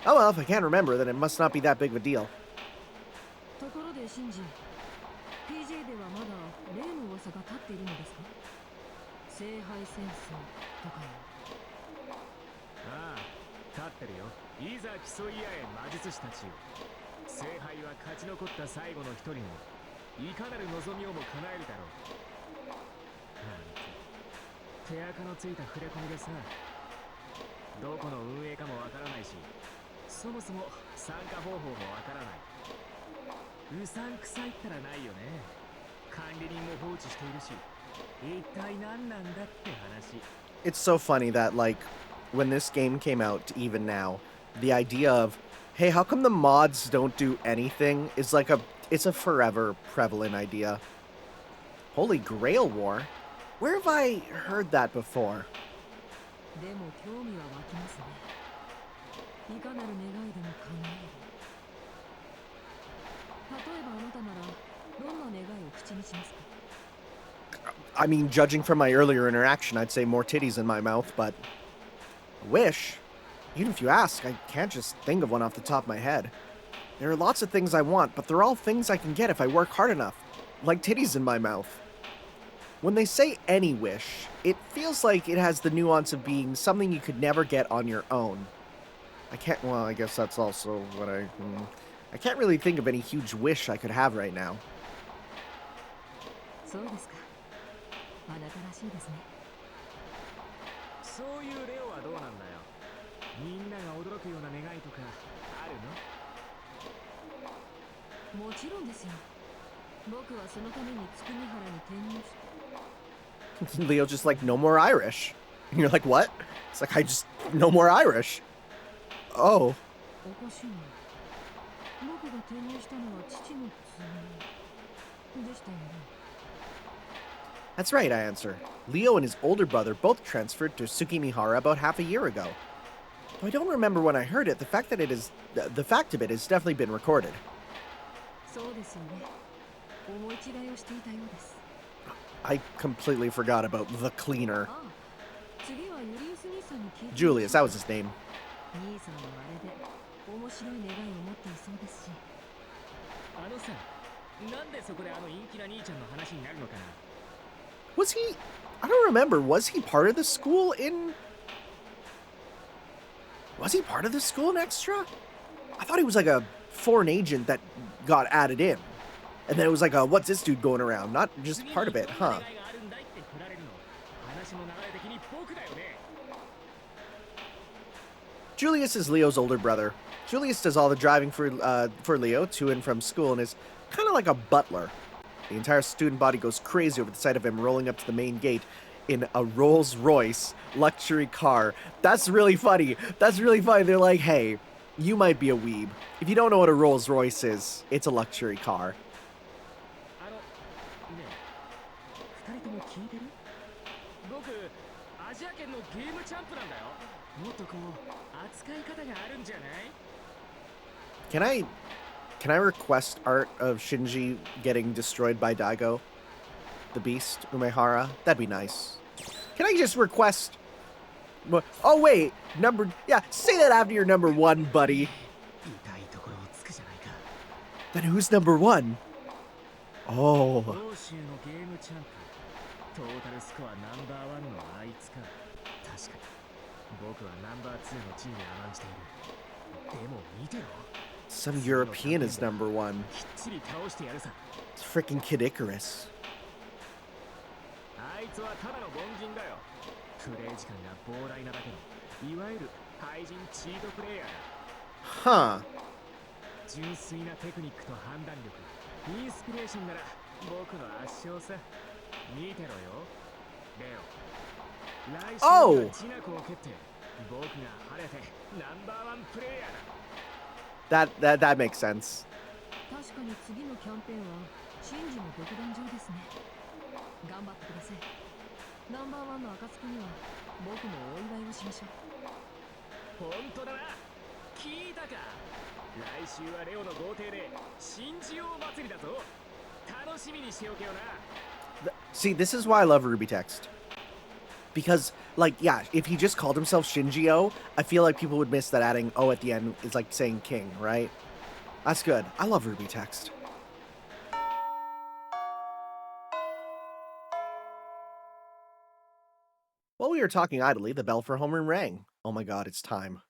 Oh well, if I can't remember, then it must not be that big of a deal. ところでシンジ、PJ ではまだ例の噂が立っているのですか？聖杯戦争とかよ。ああ、立ってるよ。いざ競い合え魔術師たちよ。聖杯は勝ち残った最後の一人のいかなる望みをも叶えるだろう。なんて手垢のついた触れ込みでさ、どこの運営かもわからないし、そもそも参加方法もわからない。うさんくさいったらないよね。管理人も放置しているし、一体何なんだって話。It's so funny that, like, when this game came out, to even now, the idea of, hey, how come the mods don't do anything is like it's a forever prevalent idea. Holy Grail War? Where have I heard that before? でも興味は湧きますね。いかなる願いでも叶える。例えばあなたならどんな願いを口にしますか？ I mean, judging from my earlier interaction, I'd say more titties in my mouth, but a wish? Even if you ask, I can't just think of one off the top of my head. There are lots of things I want, but they're all things I can get if I work hard enough, like titties in my mouth. When they say any wish, it feels like it has the nuance of being something you could never get on your own. Well, I guess that's also what I can't really think of any huge wish I could have right now. そうですか。あなたらしいですね。そういうレオはどうなんだよ。みんなが驚くような願いとかあるの？もちろんですよ。僕はそのために月見原に転入して。Leo just like, no more Irish. And you're like, what? It's like, no more Irish. Oh. おかしいな。僕が転入したのは父の都合でしたよね。That's right, I answer. Leo and his older brother both transferred to Tsukimihara about half a year ago. Though I don't remember when I heard it, the fact of it has definitely been recorded. そうですよね。思い違いをしていたようです。I completely forgot about the cleaner. ああ、次はユリウス兄さんに聞いて。Julius, that was his name. 兄さんはあれで面白い願いを持っていそうですし。あのさ、なんでそこであの陰気な兄ちゃんの話になるのかな？ Was he... I don't remember. Was he part of the school in... Was he part of the school in Extra? I thought he was like a foreign agent that got added in. And then it was like, what's this dude going around? Not just part of it, huh? Julius is Leo's older brother. Julius does all the driving for Leo to and from school and is kind of like a butler. The entire student body goes crazy over the sight of him rolling up to the main gate in a Rolls-Royce luxury car. That's really funny. That's really funny. They're like, hey, you might be a weeb. If you don't know what a Rolls-Royce is, it's a luxury car. ねえ、二人とも聞いてる？僕、アジア圏のゲームチャンプなんだよ。もっとこう、扱い方があるんじゃない？ Can I request art of Shinji getting destroyed by Daigo? The Beast, Umehara? That'd be nice. Can I just request... Oh, wait. Yeah, say that after your number one, buddy. Then who's number one? Oh. 欧州のゲームチャンプ。トータルスコアナンバーワンのあいつか。確かに。僕はナンバーツーの地位に甘んじている。でも見てろ。 Some European is number one. It's freaking Kid Icarus. あいつはただの凡人だよ。プレイ時間が膨大なだけの、いわゆる廃人チートプレイヤーだ。Huh. 純粋なテクニックと判断力、インスピレーションなら僕の圧勝さ。見てろよ、レオ。来週はジナコを蹴って、僕が晴れてナンバーワンプレイヤーだ。That makes sense. 確かに次のキャンペーンはシンジの独壇場ですね。頑張ってください。ナンバーワンの暁には僕もお祝いをしましょう。本当だな。聞いたか。来週はレオの豪邸で新人王祭りだぞ。楽しみにしておけよな。See, this is why I love Ruby Text. Because, like, yeah, if he just called himself Shinji-O, I feel like people would miss that adding O at the end is like saying king, right? That's good. I love Ruby Text. While we were talking idly, the bell for homeroom rang. Oh my god, it's time.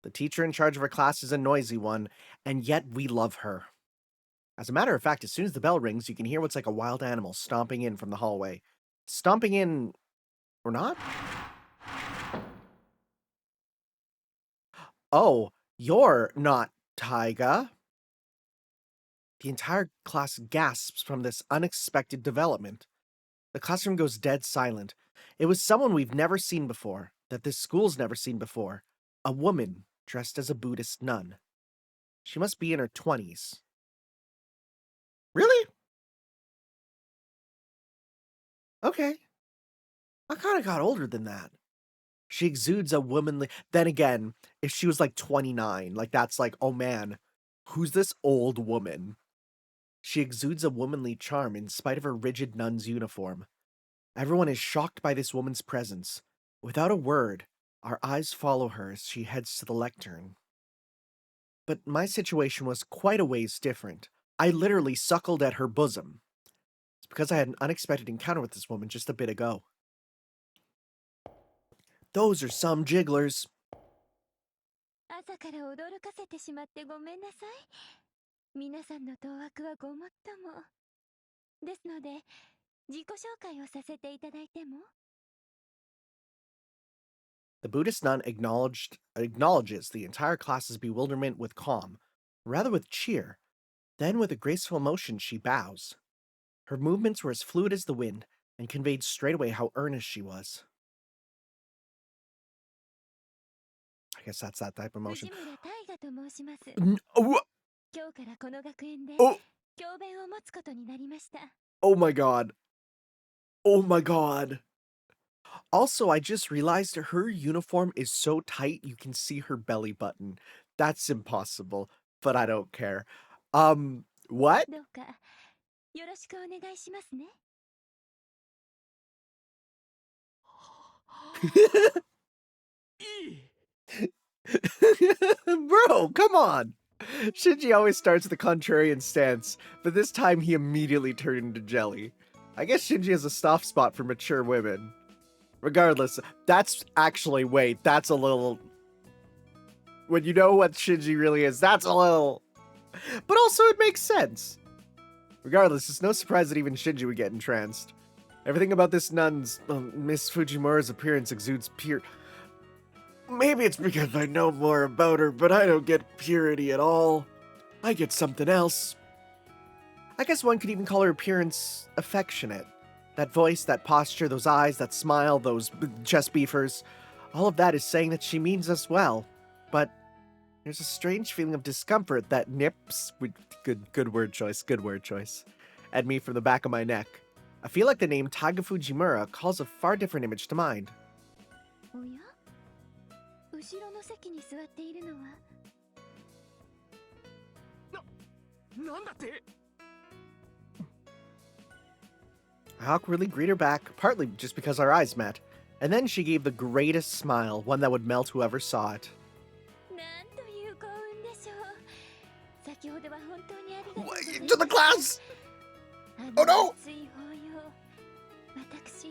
The teacher in charge of our class is a noisy one, and yet we love her. As a matter of fact, as soon as the bell rings, you can hear what's like a wild animal stomping in from the hallway. Stomping in... or not? Oh, you're not Taiga. The entire class gasps from this unexpected development. The classroom goes dead silent. It was someone we've never seen before, that this school's never seen before. A woman dressed as a Buddhist nun. She must be in her 20s. Really? Okay. I kind of got older than that. She exudes a womanly... Then again, if she was like 29, like that's like, oh man, who's this old woman? She exudes a womanly charm in spite of her rigid nun's uniform. Everyone is shocked by this woman's presence. Without a word, our eyes follow her as she heads to the lectern. But my situation was quite a ways different. I literally suckled at her bosom. It's because I had an unexpected encounter with this woman just a bit ago. Those are some jigglers. 朝から驚かせてしまってごめんなさい。皆さんの当惑はごもっとも。ですので、自己紹介をさせていただいても。The Buddhist nun acknowledges the entire class's bewilderment with calm, rather with cheer. Then, with a graceful motion, she bows. Her movements were as fluid as the wind, and conveyed straightway how earnest she was. I guess that's that type of motion. 藤村大河と申します。Oh, 今日からこの学園で oh, 教鞭を持つことになりました。oh my god. Oh my god. Also, I just realized her uniform is so tight you can see her belly button. That's impossible, but I don't care. What? どうかよろしくお願いしますね。Bro, come on! Shinji always starts with the contrarian stance, but this time he immediately turned into jelly. I guess Shinji has a soft spot for mature women. Regardless, that's actually, wait, that's a little... When you know what Shinji really is, that's a little... But also it makes sense. Regardless, it's no surprise that even Shinji would get entranced. Everything about this nun's, Miss Fujimura's appearance exudes pure... Maybe it's because I know more about her, but I don't get purity at all. I get something else. I guess one could even call her appearance affectionate. That voice, that posture, those eyes, that smile, those chest beefers. All of that is saying that she means us well. But there's a strange feeling of discomfort that nips... Good word choice, at me from the back of my neck. I feel like the name Taiga Fujimura calls a far different image to mind. おや後ろの席に座っているのはなんだって。 I awkwardly greet her back, partly just because our eyes met. And then she gave the greatest smile, one that would melt whoever saw it. なんという幸運でしょう。先ほどは本当にありがとうございます。 To the class! あ Oh の no! 熱い抱擁、私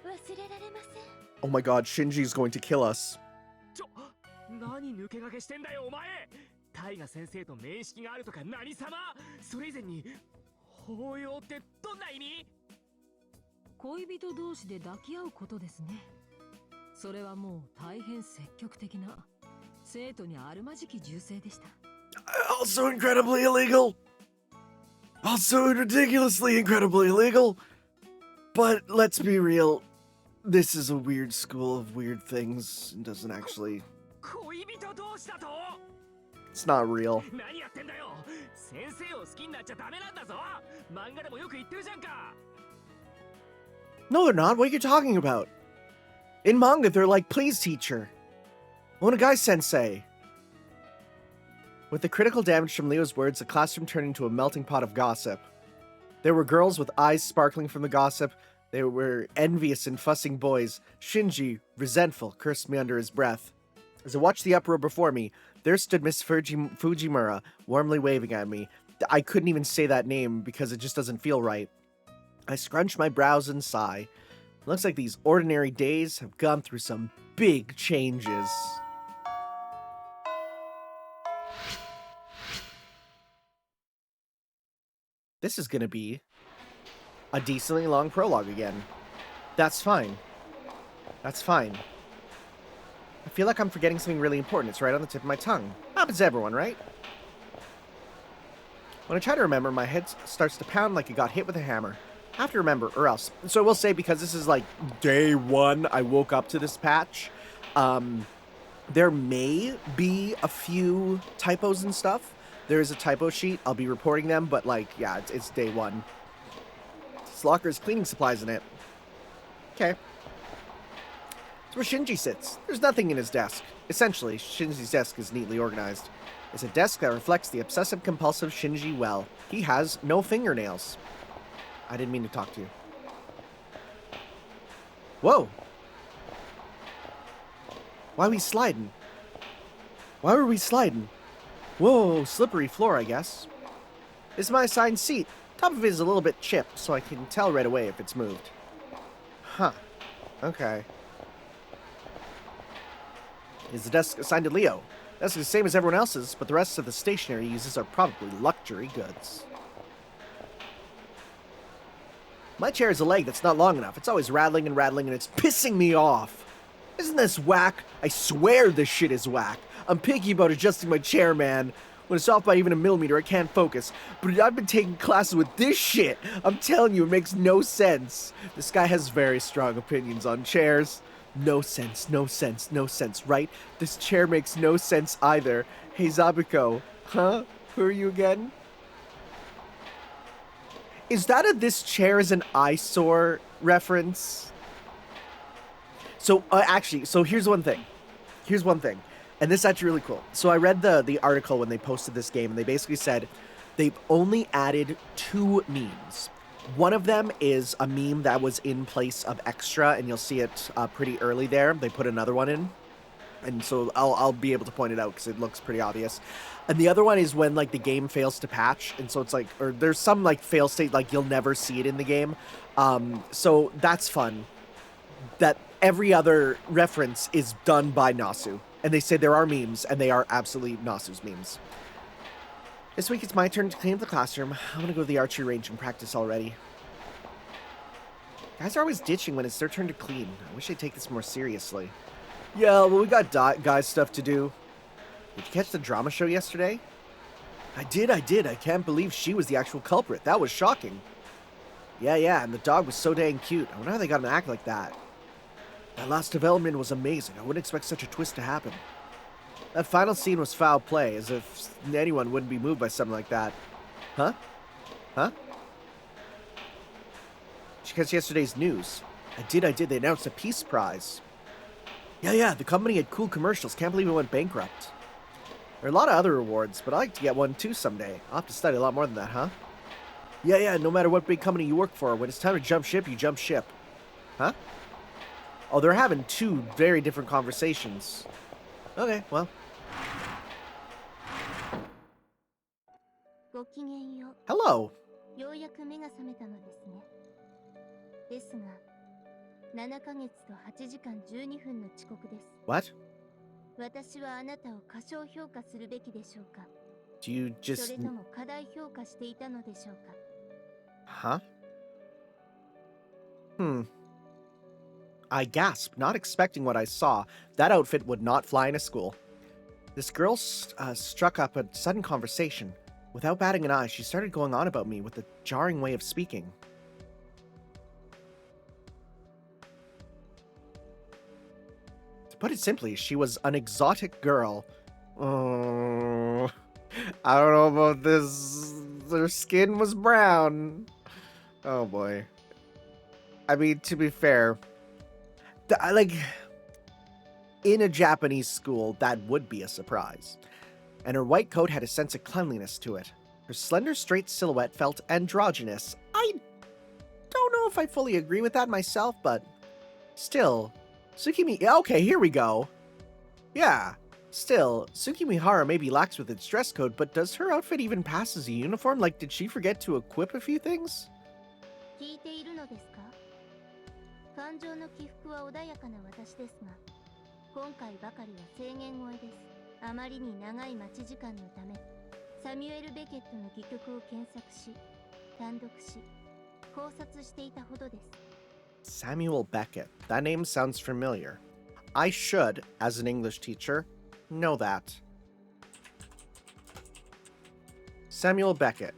忘れられません。 Oh my god, Shinji's going to kill us. 何抜け駆けしてんだよお前。大河先生と面識があるとか何様。それ以前に抱擁ってどんな意味。恋人同士で抱き合うことですね。それはもう大変積極的な生徒にあるまじき銃声でした。 Also incredibly illegal. Also ridiculously incredibly illegal. But let's be real. This is a weird school of weird things and doesn't actually... 恋人同士だと。It's not real. 何やってんだよ。先生を好きになっちゃダメなんだぞ。漫画でもよく言ってるじゃんか。 No, they're not. What are you talking about? In manga, they're like, please, teacher. Onagai sensei. With the critical damage from Leo's words, the classroom turned into a melting pot of gossip. There were girls with eyes sparkling from the gossip. There were envious and fussing boys. Shinji, resentful, cursed me under his breath. As I watched the uproar before me, there stood Miss Fujimura, warmly waving at me. I couldn't even say that name because it just doesn't feel right. I scrunch my brows and sigh. It looks like these ordinary days have gone through some big changes. This is gonna be a decently long prologue again. That's fine. That's fine. I feel like I'm forgetting something really important. It's right on the tip of my tongue. Happens to everyone, right? When I try to remember, my head starts to pound like it got hit with a hammer. I have to remember, or else. So I will say, because this is like day one, I woke up to this patch. There may be a few typos and stuff. There is a typo sheet. I'll be reporting them, but like, yeah, it's day one. This locker has cleaning supplies in it. Okay. It's where Shinji sits. There's nothing in his desk. Essentially, Shinji's desk is neatly organized. It's a desk that reflects the obsessive-compulsive Shinji well. He has no fingernails. I didn't mean to talk to you. Whoa! Why are we sliding? Why were we sliding? Whoa, slippery floor, I guess. This is my assigned seat. Top of it is a little bit chipped, so I can tell right away if it's moved. Huh. Okay. Is the desk assigned to Leo? That's the same as everyone else's, but the rest of the stationery he uses are probably luxury goods. My chair has a leg that's not long enough. It's always rattling and rattling, and it's pissing me off. Isn't this whack? I swear this shit is whack. I'm picky about adjusting my chair, man. When it's off by even a millimeter, I can't focus. But I've been taking classes with this shit. I'm telling you, it makes no sense. This guy has very strong opinions on chairs. No sense, no sense, no sense, right? This chair makes no sense either. Hey, Zabiko. Huh? Who are you again? Is that a "this chair is an eyesore" reference? So, actually, so here's one thing. Here's one thing. And this is actually really cool. So I read the article when they posted this game, and they basically said they've only added 2 memes. One of them is a meme that was in place of extra, and you'll see it pretty early there. They put another one in. And so I'll be able to point it out because it looks pretty obvious. And the other one is when, like, the game fails to patch. And so it's like, or there's some, like, fail state, like, you'll never see it in the game. So that's fun. That every other reference is done by Nasu. And they say there are memes, and they are absolutely Nasu's memes. This week it's my turn to clean up the classroom. I'm gonna go to the archery range and practice already. Guys are always ditching when it's their turn to clean. I wish they'd take this more seriously. Yeah, well, we got guys stuff to do. Did you catch the drama show yesterday? I did. I can't believe she was the actual culprit. That was shocking. Yeah, and the dog was so dang cute. I wonder how they got an act like that. That last development was amazing. I wouldn't expect such a twist to happen. That final scene was foul play, as if anyone wouldn't be moved by something like that. Huh? Did you catch yesterday's news? I did. They announced a Peace Prize. Yeah, the company had cool commercials. Can't believe it went bankrupt. There are a lot of other rewards, but I'd like to get one too someday. I'll have to study a lot more than that, huh? Yeah, no matter what big company you work for, when it's time to jump ship, you jump ship. Huh? Oh, they're having 2 very different conversations. Okay, well. ごきげんよう。 Hello. ようやく目が覚めたのですね。ですが、7ヶ月と8時間12分の遅刻です。 What? 私はあなたを過小評価するべきでしょうか。 Do you そ just... れとも過大評価していたのでしょうか。 Huh? I gasped, not expecting what I saw. That outfit would not fly in a school. This girl struck up a sudden conversation. Without batting an eye, she started going on about me with a jarring way of speaking. To put it simply, she was an exotic girl. Oh, I don't know about this. Their skin was brown. Oh boy. I mean, to be fair, like in a Japanese school, that would be a surprise. And her white coat had a sense of cleanliness to it. Her slender, straight silhouette felt androgynous. I don't know if I fully agree with that myself, but still, okay, here we go. Yeah, still, Tsukimihara may be lax with its dress code, but does her outfit even pass as a uniform? Like, did she forget to equip a few things? 聞いているのですか？感情の起伏は穏やかな私ですが、今回ばかりは制限超えです。あまりに長い待ち時間のため、サミュエル・ベケットの戯曲を検索し、単読し、考察していたほどです。Samuel Beckett. That name sounds familiar. I should, as an English teacher, know that. Samuel Beckett.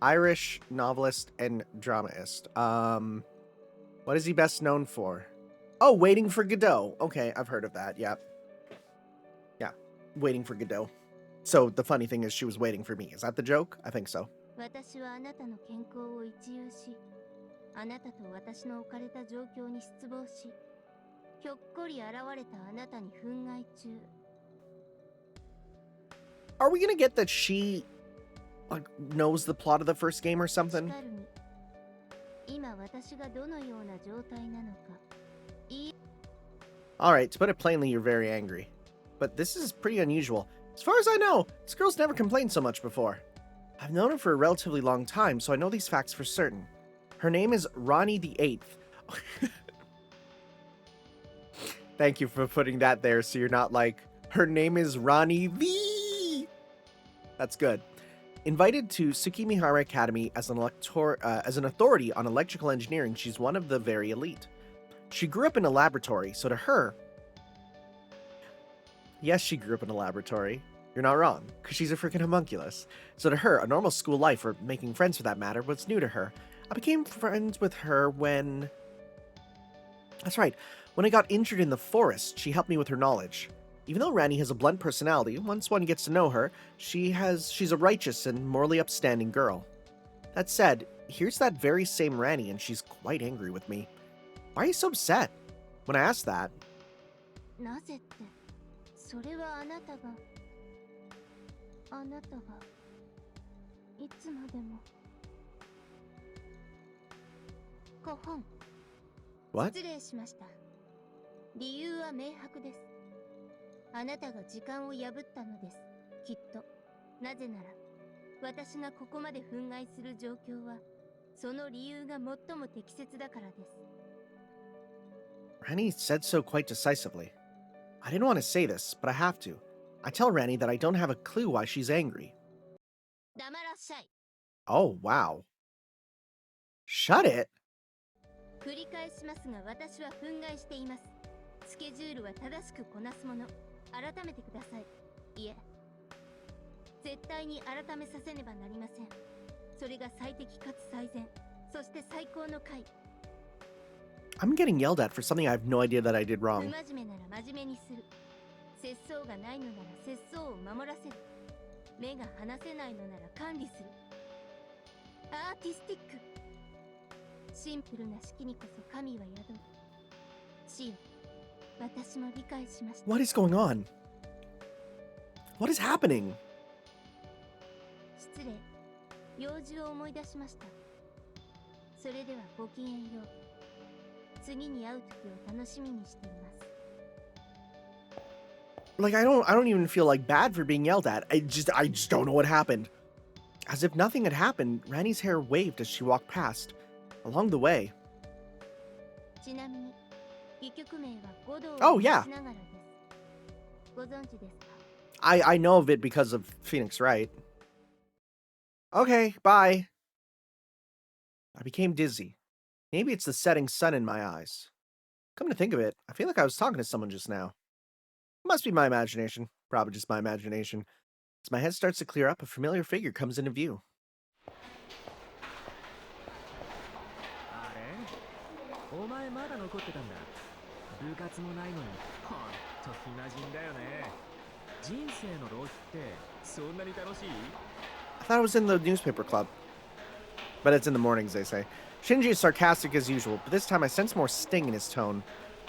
Irish novelist and dramatist. What is he best known for? Oh, Waiting for Godot. Okay, I've heard of that. Yeah. Yeah, Waiting for Godot. So the funny thing is she was waiting for me. Is that the joke? I think so. 私はあなたの健康を一憂し、あなたと私の置かれた状況に失望し、ひょっこり現れたあなたに憤慨中。Are we gonna get that she like knows the plot of the first game or something? しかるに、今私がどのような状態なのか。Alright, to put it plainly, you're very angry. But this is pretty unusual. As far as I know, this girl's never complained so much before. I've known her for a relatively long time, so I know these facts for certain. Her name is Ronnie the Eighth. Thank you for putting that there so you're not like, her name is Ronnie the... That's good. Invited to Tsukimihara Academy as an authority on electrical engineering, she's one of the very elite. She grew up in a laboratory, so to her... Yes, she grew up in a laboratory. You're not wrong, because she's a freaking homunculus. So to her, a normal school life, or making friends for that matter, was new to her. I became friends with her when... That's right. When I got injured in the forest, she helped me with her knowledge. Even though Rani has a blunt personality, once one gets to know her, she's a righteous and morally upstanding girl. That said, here's that very same Rani, and she's quite angry with me. Why are you so upset? When I asked that... なぜって、それはあなたがいつまでもご本 What? 失礼しました。理由は明白です。あなたが時間を破ったのです。きっと。なぜなら、私がここまで憤慨する状況は、その理由が最も適切だからです。Rani said so quite decisively. I didn't want to say this, but I have to. I tell Rani that I don't have a clue why she's angry. 黙らっしゃい。 Oh, wow. Shut it? 繰り返しますが、私は憤慨しています。スケジュールは正しくこなすもの。改めてください。いえ、絶対に改めさせねばなりません。それが最適かつ最善、そして最高の回。 I'm getting yelled at for something I have no idea that I did 不 wrong. 真面目なら真面目にする。節操がないのなら節操を守らせる。目が離せないのなら管理する。アーティスティック。シンプルな式にこそ神は宿る。死よ、私も理解しました。 What is going on? What is happening? 失礼。用事を思い出しました。それではごきげんよう。次に会う時を楽しみにしています。 Like, I don't even feel like bad for being yelled at. I just don't know what happened. As if nothing had happened, Rani's hair waved as she walked past. Along the way. ちなみに、戯曲名は五道 Oh, を yeah. しながらです。ご存知ですか？ I know of it because of Phoenix Wright. Okay, bye. I became dizzy. Maybe it's the setting sun in my eyes. Come to think of it, I feel like I was talking to someone just now. Must be my imagination. Probably just my imagination. As my head starts to clear up, a familiar figure comes into view. あれお前まだ残ってたんだ。部活もないのにほんと暇人だよね。人生の浪費ってそんなに楽しい？ I thought it was in the newspaper club. But it's in the mornings, they say. Shinji is sarcastic as usual, but this time I sense more sting in his tone.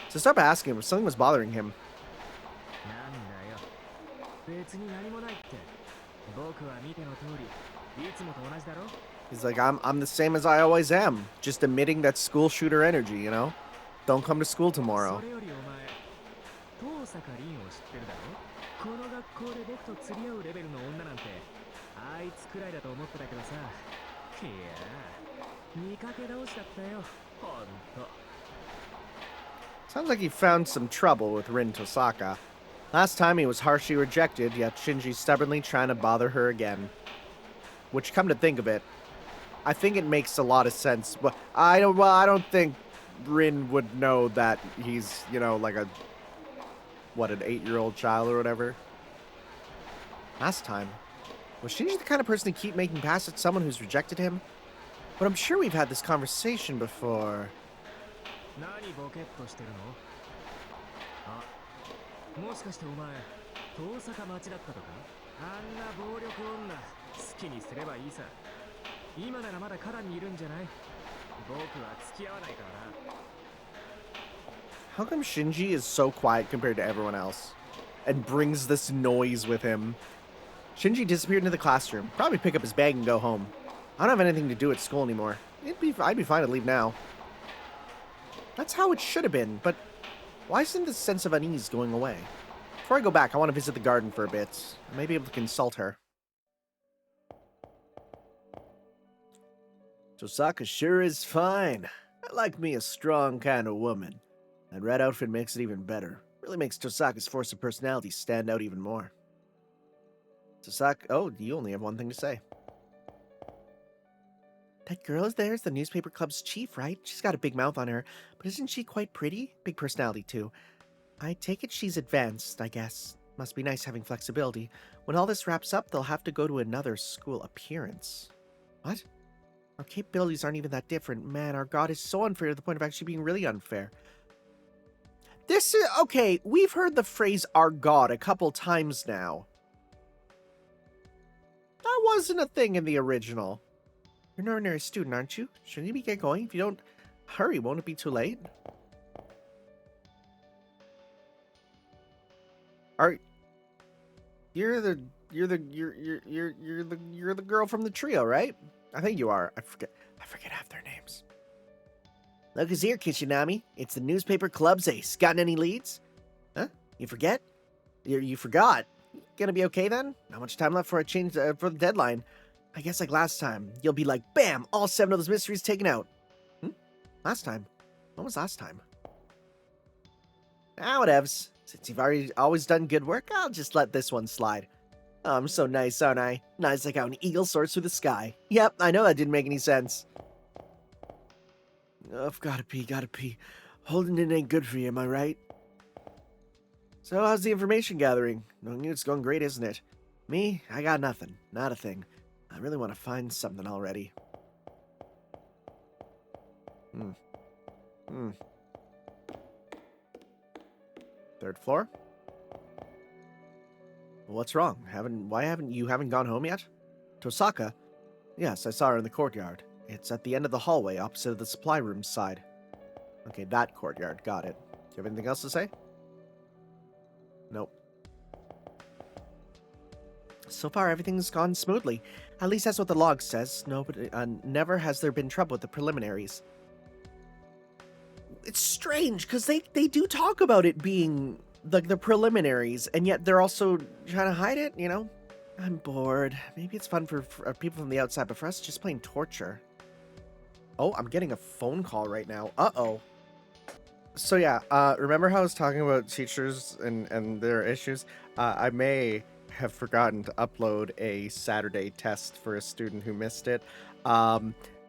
So I start by asking him if something was bothering him. なんだよ。別に何もないって。僕は見ての通り、いつもと同じだろ？ He's like, I'm the same as I always am. Just emitting that school shooter energy, you know? Don't come to school そ tomorrow. れよりお前、東坂凛を知ってるだろ？この学校で僕と釣り合うレベルの女なんて、あいつくらいだと思ってたけどさ。いやー、見かけ倒しだったよ。ほんと。 Sounds like he found some trouble with Rin Tosaka. Last time he was harshly rejected, yet Shinji's stubbornly trying to bother her again. Which, come to think of it, I think it makes a lot of sense. But I don't think Rin would know that he's, you know, like an 8-year-old child or whatever. Last time, was Shinji the kind of person to keep making passes at someone who's rejected him? But I'm sure we've had this conversation before. 何ボケっとしてるの？あ、もしかしてお前、東坂町だったとか？あんな暴力女、好きにすればいいさ。今ならまだ花壇にいるんじゃない？僕は付き合わないからな。 How come Shinji is so quiet compared to everyone else? And brings this noise with him? Shinji disappeared into the classroom. Probably pick up his bag and go home. I don't have anything to do at school anymore. I'd be fine to leave now. That's how it should have been, but why isn't this sense of unease going away? Before I go back, I want to visit the garden for a bit. I may be able to consult her. Tosaka sure is fine. I like me a strong kind of woman. That red outfit makes it even better. Really makes Tosaka's force of personality stand out even more. Tosaka... Oh, you only have one thing to say. That girl is there is the newspaper club's chief, right? She's got a big mouth on her, but isn't she quite pretty? Big personality, too. I take it she's advanced, I guess. Must be nice having flexibility. When all this wraps up, they'll have to go to another school appearance. What? Our capabilities aren't even that different. Man, our god is so unfair to the point of actually being really unfair. This is... Okay, we've heard the phrase our god a couple times now. That wasn't a thing in the original. You're an ordinary student, aren't you? Shouldn't you get going? If you don't hurry, won't it be too late? You're the girl from the trio, right? I think you are. I forget half their names. Look who's here, Kishinami. It's the newspaper club's ace. Got any leads? Huh? You forget? You forgot. Gonna be okay then? Not much time left for a change for the deadline. I guess like last time, you'll be like, bam! All 7 of those mysteries taken out. Last time? When was last time? Ah, whatevs. Since you've always done good work, I'll just let this one slide. Oh, I'm so nice, aren't I? Nice like how an eagle soars through the sky. Yep, I know that didn't make any sense. Oh, I've gotta pee. Holding it ain't good for you, am I right? So how's the information gathering? Knowing you, it's going great, isn't it? Me? I got nothing. Not a thing. I really want to find something already. Third floor? What's wrong? Why haven't you gone home yet? Tosaka? Yes, I saw her in the courtyard. It's at the end of the hallway, opposite of the supply room side. Okay, that courtyard. Got it. Do you have anything else to say? Nope. So far, everything's gone smoothly. At least that's what the log says. Never has there been trouble with the preliminaries. It's strange, because they do talk about it being the preliminaries, and yet they're also trying to hide it, you know? I'm bored. Maybe it's fun for people from the outside, but for us, it's just plain torture. Oh, I'm getting a phone call right now. Uh-oh. So yeah, remember how I was talking about teachers and their issues? I may have forgotten to upload a Saturday test for a student who missed it.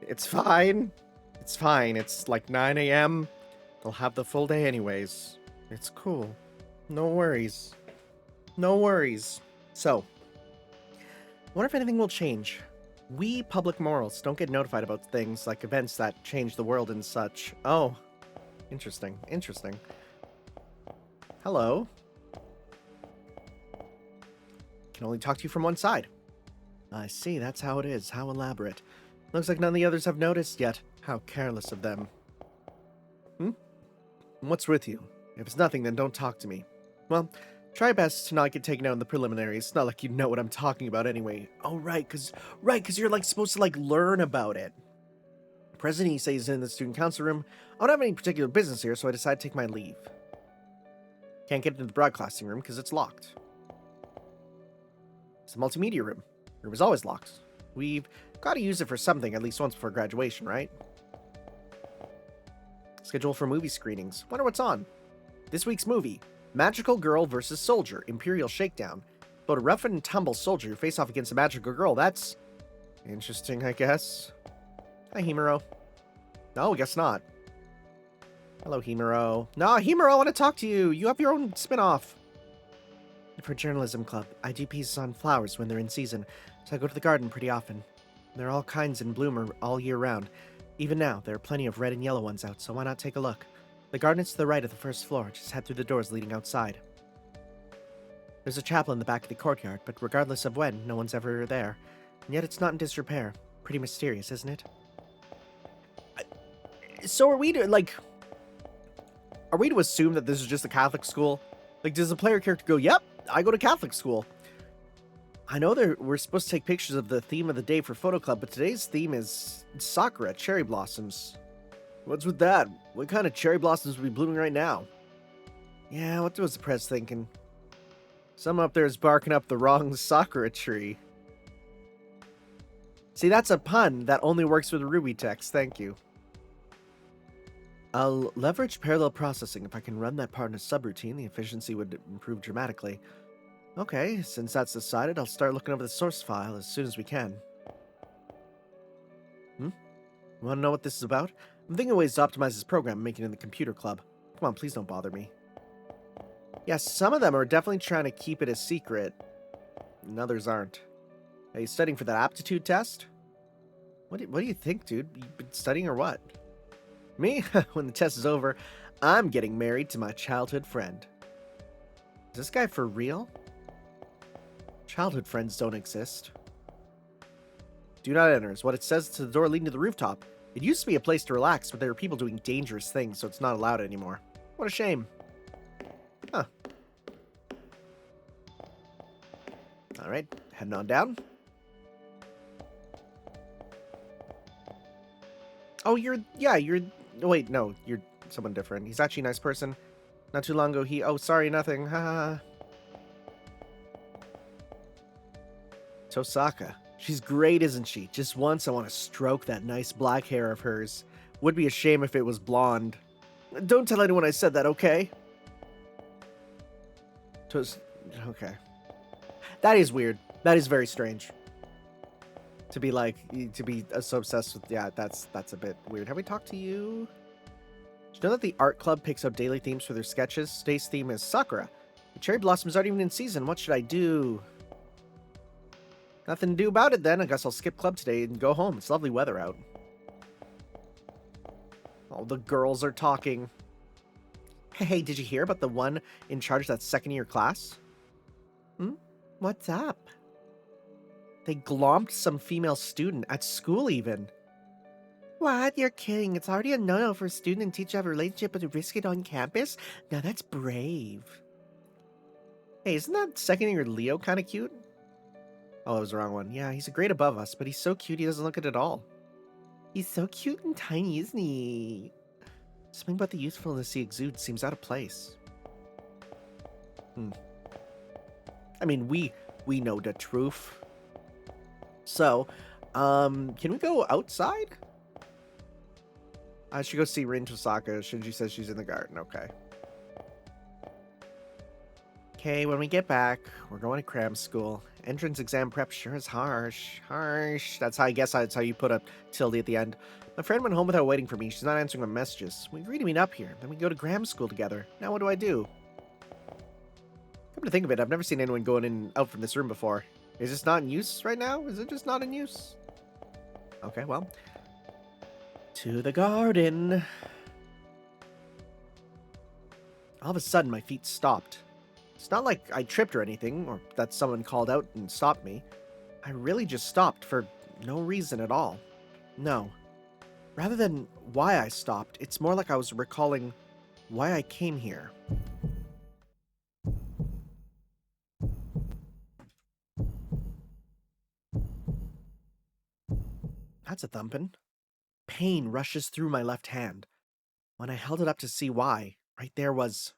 It's fine. It's fine. It's like 9 a.m. They'll have the full day anyways. It's cool. No worries. No worries. So, wonder if anything will change. We public morals don't get notified about things like events that change the world and such. Oh, interesting. Hello. can only talk to you from one side. I see, that's how it is. How elaborate. Looks like none of the others have noticed yet. How careless of them. What's with you? If it's nothing, then don't talk to me. Well, try best to not get taken out in the preliminaries. It's not like you know what I'm talking about anyway. Oh, right, because you're, like, supposed to, like, learn about it. President Issei is in the student council room. I don't have any particular business here, so I decided to take my leave. Can't get into the broadcasting room because it's locked. It's the multimedia room. The room is always locked. We've got to use it for something at least once before graduation, right? Schedule for movie screenings. Wonder what's on. This week's movie, Magical Girl vs. Soldier, Imperial Shakedown. About a rough and tumble soldier who face off against a magical girl. That's interesting, I guess. Hi, Himuro. No, I guess not. Hello, Himuro. No, Himuro, I want to talk to you. You have your own spin-off. For journalism club, I do pieces on flowers when they're in season, so I go to the garden pretty often. There are all kinds in bloom all year round. Even now, there are plenty of red and yellow ones out, so why not take a look? The garden is to the right of the first floor. Just head through the doors leading outside. There's a chapel in the back of the courtyard, but regardless of when, no one's ever there. And yet it's not in disrepair. Pretty mysterious, isn't it? So are we to, like... Are we to assume that this is just a Catholic school? Like, does the player character go, yep, I go to Catholic school? I know we're supposed to take pictures of the theme of the day for Photo Club, but today's theme is Sakura, cherry blossoms. What's with that? What kind of cherry blossoms would be blooming right now? Yeah, what was the press thinking? Someone up there is barking up the wrong Sakura tree. See, that's a pun that only works with Ruby text, thank you. I'll leverage parallel processing. If I can run that part in a subroutine, the efficiency would improve dramatically. Okay, since that's decided, I'll start looking over the source file as soon as we can. Want to know what this is about? I'm thinking of ways to optimize this program and make it in the computer club. Come on, please don't bother me. Yeah, some of them are definitely trying to keep it a secret, and others aren't. Are you studying for that aptitude test? What do you think, dude? You've been studying or what? Me? When the test is over, I'm getting married to my childhood friend. Is this guy for real? Childhood friends don't exist. Do not enter is what it says to the door leading to the rooftop. It used to be a place to relax, but there are people doing dangerous things, so it's not allowed anymore. What a shame. Huh. Alright, heading on down. Oh, you're... Oh, wait, no, you're someone different. He's actually a nice person. Not too long ago, oh, sorry, nothing. Ha. Tosaka. She's great, isn't she? Just once, I want to stroke that nice black hair of hers. Would be a shame if it was blonde. Don't tell anyone I said that, okay? Okay. That is weird. That is very strange. To be so obsessed with, yeah, that's a bit weird. Have we talked to you? Did you know that the art club picks out daily themes for their sketches? Today's theme is Sakura. The cherry blossoms aren't even in season. What should I do? Nothing to do about it then. I guess I'll skip club today and go home. It's lovely weather out. Oh, the girls are talking. Hey, did you hear about the one in charge of that second-year class? What's up? They glomped some female student at school even. What? You're kidding. It's already a no-no for a student and teacher to have a relationship but to risk it on campus? Now that's brave. Hey, isn't that second-year Leo kind of cute? Oh, that was the wrong one. Yeah, he's a grade above us, but he's so cute he doesn't look it at all. He's so cute and tiny, isn't he? Something about the youthfulness he exudes seems out of place. I mean, we know the truth. So, can we go outside? I should go see Rin Tosaka. Shinji says she's in the garden. Okay. Okay, when we get back, we're going to cram school. Entrance exam prep sure is harsh. Harsh. That's how you put a tilde at the end. My friend went home without waiting for me. She's not answering my messages. We agreed to meet up here. Then we go to Graham school together. Now what do I do? Come to think of it, I've never seen anyone going in and out from this room before. Is this not in use right now? Is it just not in use? Okay, well. To the garden. All of a sudden, my feet stopped. It's not like I tripped or anything, or that someone called out and stopped me. I really just stopped for no reason at all. No. Rather than why I stopped, it's more like I was recalling why I came here. That's a thumping. Pain rushes through my left hand. When I held it up to see why, right there was...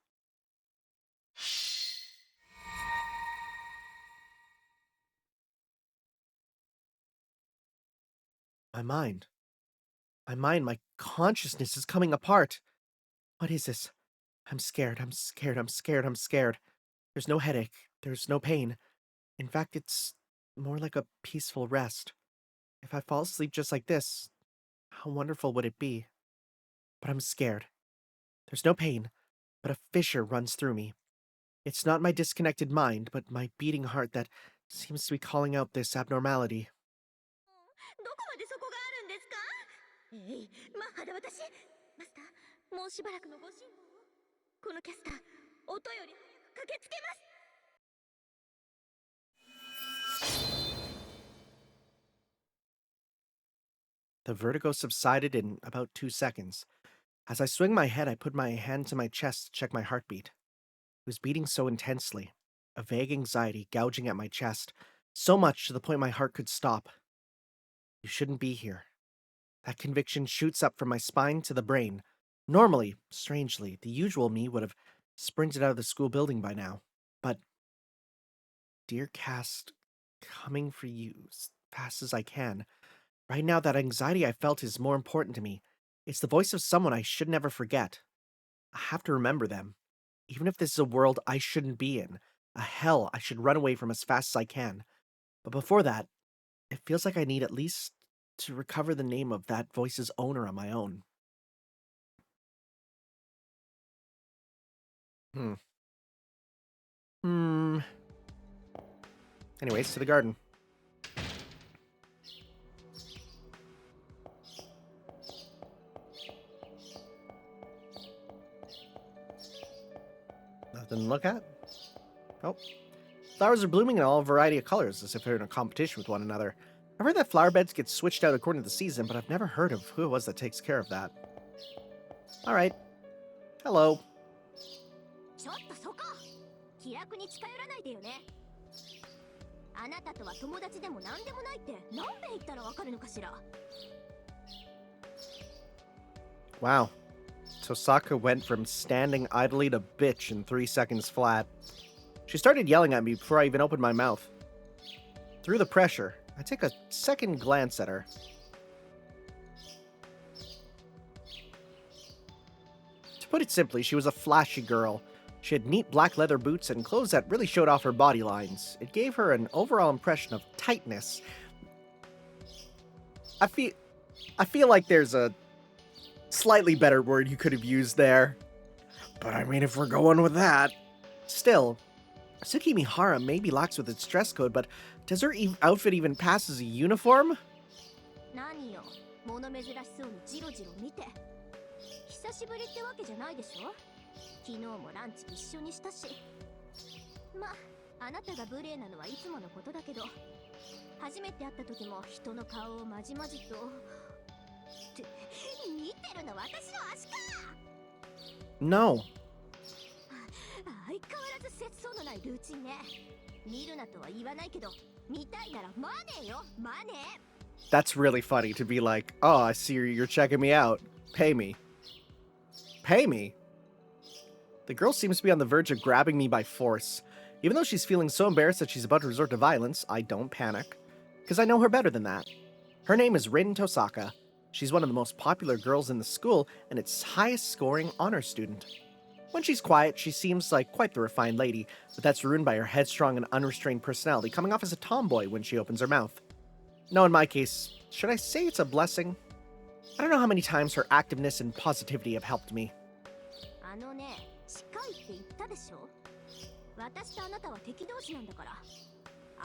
my mind. My consciousness is coming apart. What is this? I'm scared, I'm scared, I'm scared, I'm scared. There's no headache, there's no pain. In fact, it's more like a peaceful rest. If I fall asleep just like this, how wonderful would it be? But I'm scared. There's no pain, but a fissure runs through me. It's not my disconnected mind, but my beating heart that seems to be calling out this abnormality. どこまでそこがあるんですか？マッハで私。マスター、もうしばらくのご辛抱を。このキャスター、音より早く駆けつけます。The vertigo subsided in about 2 seconds. As I swing my head, I put my hand to my chest to check my heartbeat. It was beating so intensely, a vague anxiety gouging at my chest, so much to the point my heart could stop. You shouldn't be here. That conviction shoots up from my spine to the brain. Normally, strangely, the usual me would have sprinted out of the school building by now. But, dear Cast, coming for you as fast as I can. Right now, that anxiety I felt is more important to me. It's the voice of someone I should never forget. I have to remember them. Even if this is a world I shouldn't be in, a hell I should run away from as fast as I can. But before that, it feels like I need at least to recover the name of that voice's owner on my own. Anyways, to the garden. Nothing to look at? Oh. Flowers are blooming in all a variety of colors, as if they're in a competition with one another. I've heard that flower beds get switched out according to the season, but I've never heard of who it was that takes care of that. Alright. Hello. ちょっとそこ。気楽に近寄らないでよね。あなたとは友達でも何でもないって何べ言ったらわかるのかしら。Wow. Tosaka went from standing idly to bitch in 3 seconds flat. She started yelling at me before I even opened my mouth. Through the pressure, I take a second glance at her. To put it simply, she was a flashy girl. She had neat black leather boots and clothes that really showed off her body lines. It gave her an overall impression of tightness. I feel like there's a slightly better word you could have used there. But I mean, if we're going with that. Still, Tsukimihara may be lax with its dress code, but does her outfit even pass as a uniform? 何よ、物珍しそうにジロジロ見て。久しぶりってわけじゃないでしょ。昨日もランチ一緒にしたし。ま、あなたが無礼なのはいつものことだけど、初めて会った時も人の顔をまじまじと。って見てるの私の足か。No. 相変わらず節操のないルーチンね。見るなとは言わないけど、見たいならマネーよ、マネー。That's really funny to be like, oh, I see you're checking me out. Pay me. Pay me? The girl seems to be on the verge of grabbing me by force. Even though she's feeling so embarrassed that she's about to resort to violence, I don't panic. Because I know her better than that. Her name is Rin Tosaka. She's one of the most popular girls in the school and its highest scoring honor student. When she's quiet, she seems like quite the refined lady, but that's ruined by her headstrong and unrestrained personality, coming off as a tomboy when she opens her mouth. No, in my case, should I say it's a blessing? I don't know how many times her activeness and positivity have helped me. あのね、近いって言ったでしょ。私とあなたは敵同士なんだから。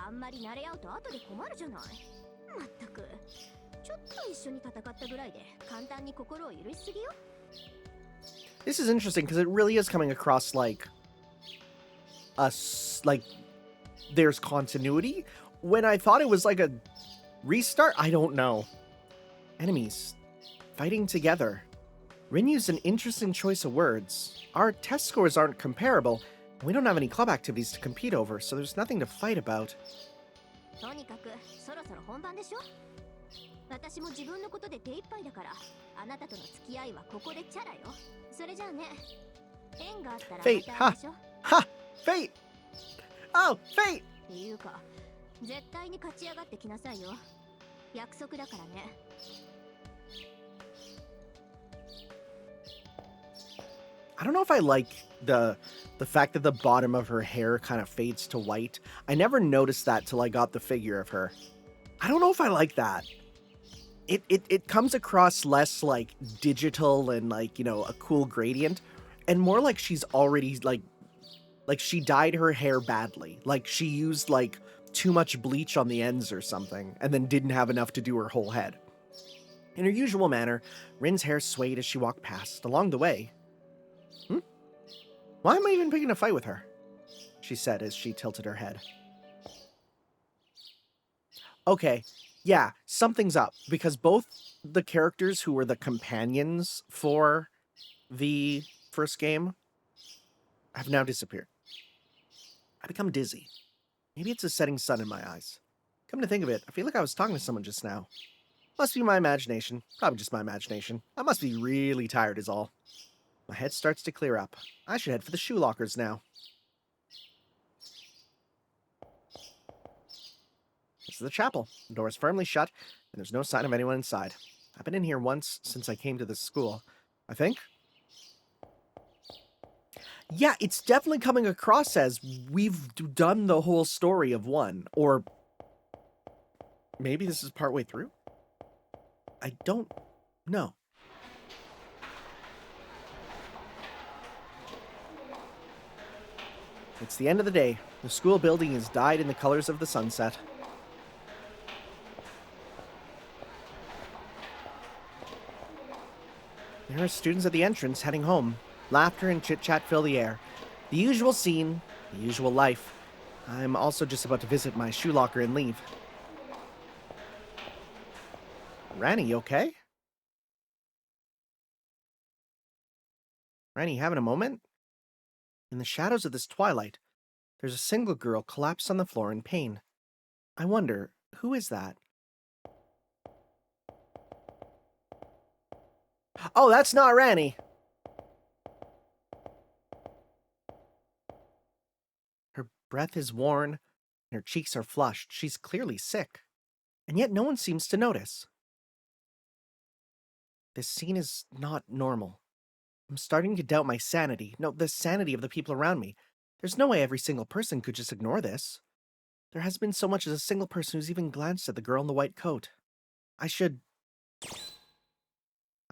あんまり慣れ合うと後で困るじゃない。まったく、ちょっと一緒に戦ったぐらいで簡単に心を許しすぎよ。This is interesting because it really is coming across like like there's continuity when I thought it was like a restart. I don't know. Enemies fighting together. Rin used an interesting choice of words. Our test scores aren't comparable. We don't have any club activities to compete over, so there's nothing to fight about. とにかくそろそろ本番でしょ。私も自分のことで手一杯だから、あなたとの付き合いはここでチャラよ。それじゃあね。縁があったらまた会うでしょ。Ha! Fate! Oh, Fate! っていうか、絶対に勝ち上がってきなさいよ。約束だからね。I don't know if I like the fact that the bottom of her hair kind of fades to white. I never noticed that till I got the figure of her. I don't know if I like that. It comes across less like digital and like, you know, a cool gradient, and more like she's already like she dyed her hair badly. Like she used like too much bleach on the ends or something, and then didn't have enough to do her whole head. In her usual manner, Rin's hair swayed as she walked past. Along the way, why am I even picking a fight with her? She said as she tilted her head. Okay, yeah, something's up, because both the characters who were the companions for the first game have now disappeared. I become dizzy. Maybe it's a setting sun in my eyes. Come to think of it, I feel like I was talking to someone just now. Must be my imagination. Probably just my imagination. I must be really tired is all. My head starts to clear up. I should head for the shoe lockers now. This is the chapel. The door is firmly shut, and there's no sign of anyone inside. I've been in here once since I came to this school, I think. Yeah, it's definitely coming across as we've done the whole story of one, or maybe this is partway through? I don't know. It's the end of the day. The school building is dyed in the colors of the sunset. There are students at the entrance heading home. Laughter and chit-chat fill the air. The usual scene, the usual life. I'm also just about to visit my shoe locker and leave. Ranny, you okay? Ranny, having a moment? In the shadows of this twilight, there's a single girl collapsed on the floor in pain. I wonder, who is that? Oh, that's not Ranny! Her breath is worn, and her cheeks are flushed. She's clearly sick. And yet no one seems to notice. This scene is not normal. I'm starting to doubt my sanity. No, the sanity of the people around me. There's no way every single person could just ignore this. There hasn't been so much as a single person who's even glanced at the girl in the white coat. I should...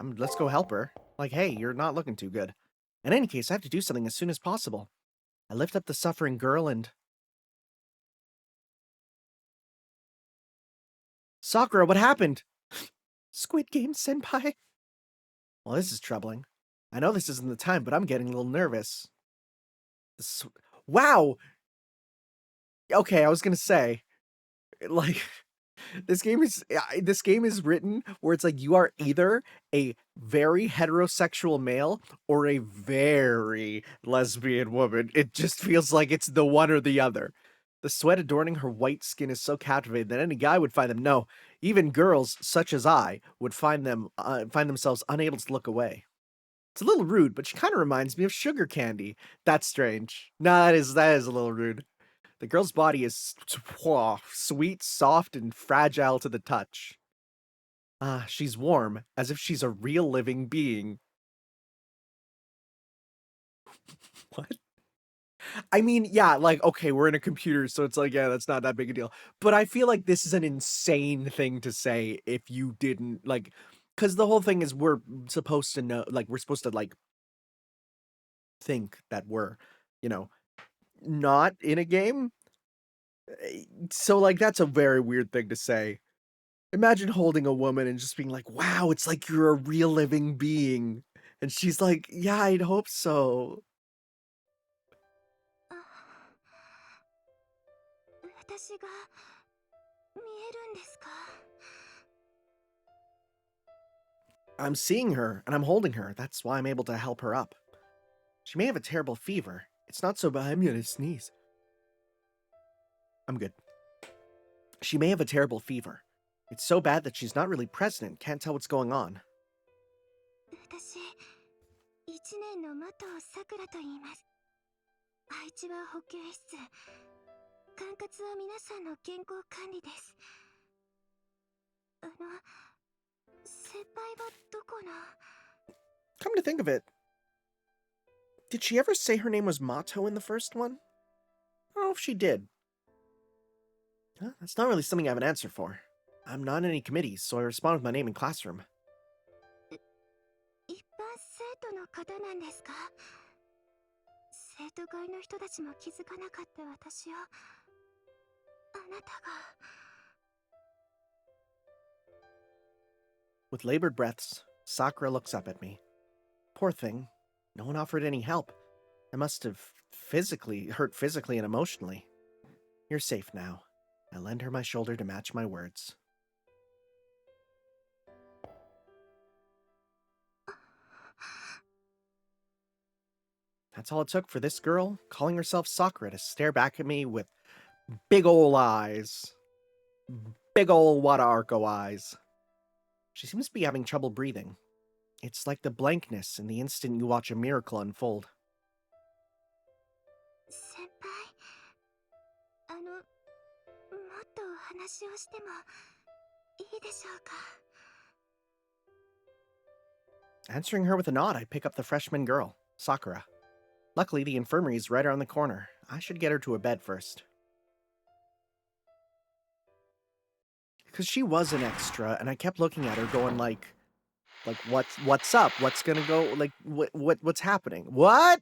let's go help her. Like, hey, you're not looking too good. In any case, I have to do something as soon as possible. I lift up the suffering girl and... Sakura, what happened? Squid Game, senpai? Well, this is troubling. I know this isn't the time, but I'm getting a little nervous. Wow! Okay, I was gonna say, like, this game is written where it's like you are either a very heterosexual male or a very lesbian woman. It just feels like it's the one or the other. The sweat adorning her white skin is so captivating that any guy would find them. No, even girls such as I would find themselves unable to look away. It's a little rude, but she kind of reminds me of sugar candy. That's strange. Nah, that is a little rude. The girl's body is sweet, soft, and fragile to the touch. She's warm, as if she's a real living being. What? I mean, yeah, like, okay, we're in a computer, so it's like, yeah, that's not that big a deal. But I feel like this is an insane thing to say if you didn't, like, because the whole thing is we're supposed to know, like, we're supposed to, like, think that we're, you know, not in a game. So, like, that's a very weird thing to say. Imagine holding a woman and just being like, wow, it's like you're a real living being. And she's like, yeah, I'd hope so. 私が見えるんですか？ I'm seeing her, and I'm holding her. That's why I'm able to help her up. She may have a terrible fever. It's not so bad. I'm gonna sneeze. I'm good. She may have a terrible fever. It's so bad that she's not really present and can't tell what's going on. 私、1年の的さくらと言います。配置は保健室。管轄は皆さんの健康管理です。先輩はどこの？ Come to think of it, did she ever say her name was Mato in the first one? I don't know if she did. Huh, that's not really something I have an answer for. I'm not in any committees, so I respond with my name in classroom. 一般生徒の方なんですか？生徒会の人たちも気づかなかった私を、あなたが。 With labored breaths, Sakura looks up at me. Poor thing. No one offered any help. I must have hurt physically and emotionally. You're safe now. I lend her my shoulder to match my words. That's all it took for this girl, calling herself Sakura, to stare back at me with big ol' eyes. Big ol' Wada-Arco eyes. She seems to be having trouble breathing. It's like the blankness in the instant you watch a miracle unfold. 先輩、もっと話をしてもいいでしょうか？ Answering her with a nod, I pick up the freshman girl, Sakura. Luckily, the infirmary is right around the corner. I should get her to a bed first. Because she was an extra, and I kept looking at her going like what's up? What's gonna go, like, what's happening? What?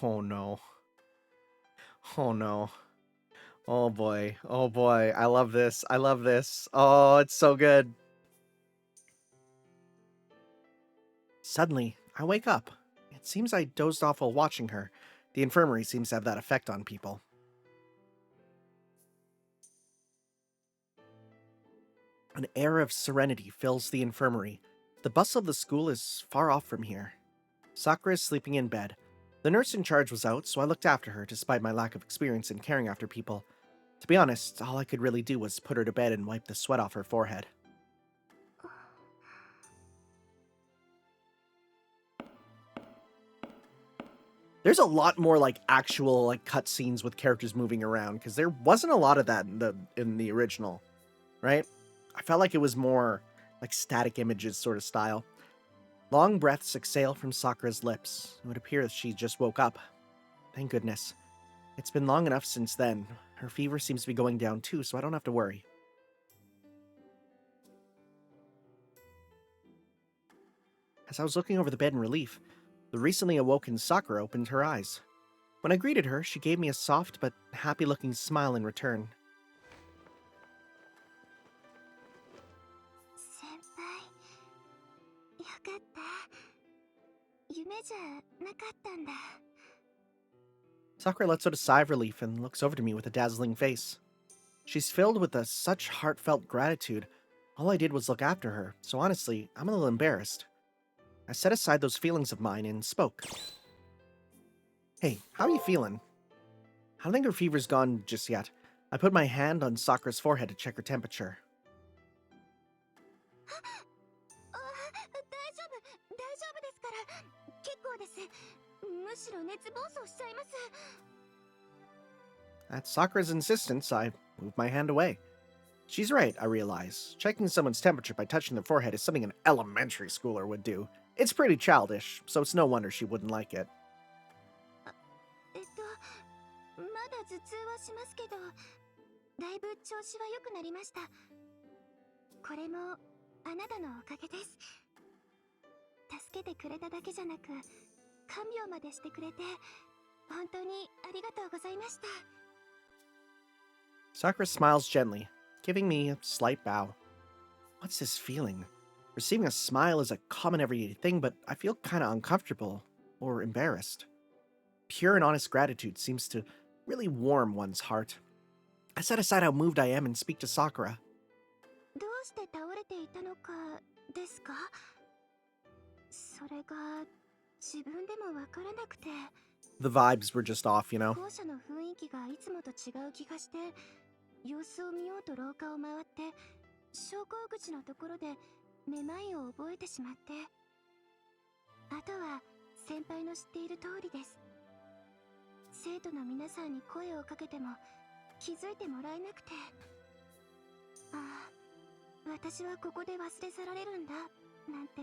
Oh no. Oh no. Oh boy. Oh boy. I love this. I love this. Oh, it's so good. Suddenly, I wake up. It seems I dozed off while watching her. The infirmary seems to have that effect on people. An air of serenity fills the infirmary. The bustle of the school is far off from here. Sakura is sleeping in bed. The nurse in charge was out, so I looked after her despite my lack of experience in caring after people. To be honest, all I could really do was put her to bed and wipe the sweat off her forehead. There's a lot more like actual like cutscenes with characters moving around, because there wasn't a lot of that in the original, right? I felt like it was more like static images sort of style. Long breaths exhale from Sakura's lips. It would appear that she just woke up. Thank goodness. It's been long enough since then. Her fever seems to be going down too, so I don't have to worry. As I was looking over the bed in relief, the recently awoken Sakura opened her eyes. When I greeted her, she gave me a soft but happy-looking smile in return. 先輩、よかった。夢じゃなかったんだ。 Sakura lets out a sigh of relief and looks over to me with a dazzling face. She's filled with such heartfelt gratitude. All I did was look after her, so honestly, I'm a little embarrassed. I set aside those feelings of mine and spoke. Hey, how are you feeling? I don't think her fever's gone just yet. I put my hand on Sakura's forehead to check her temperature. 大丈夫ですから。結構です。むしろ熱暴走しちゃいます。 At Sakura's insistence, I moved my hand away. She's right, I realize. Checking someone's temperature by touching their forehead is something an elementary schooler would do. It's pretty childish, so it's no wonder she wouldn't like it. まだ頭痛はしますけど、だいぶ調子は良くなりました。これもあなたのおかげです。助けてくれただけじゃなく、看病までしてくれて、本当にありがとうございました。 Sakura smiles gently, giving me a slight bow. What's this feeling? Receiving a smile is a common everyday thing, but I feel kinda uncomfortable. or embarrassed. Pure and honest gratitude seems to really warm one's heart. I set aside how moved I am and speak to Sakura. どうして倒れていたのかですか？それが自分でもわからなくて、 The vibes were just off, you know? 校舎の雰囲気がいつもと違う気がして、様子を見ようと廊下を回って昇降口のところでめまいを覚えてしまって、あとは先輩の知っている通りです。生徒の皆さんに声をかけても気づいてもらえなくて、ああ、私はここで忘れ去られるんだなんて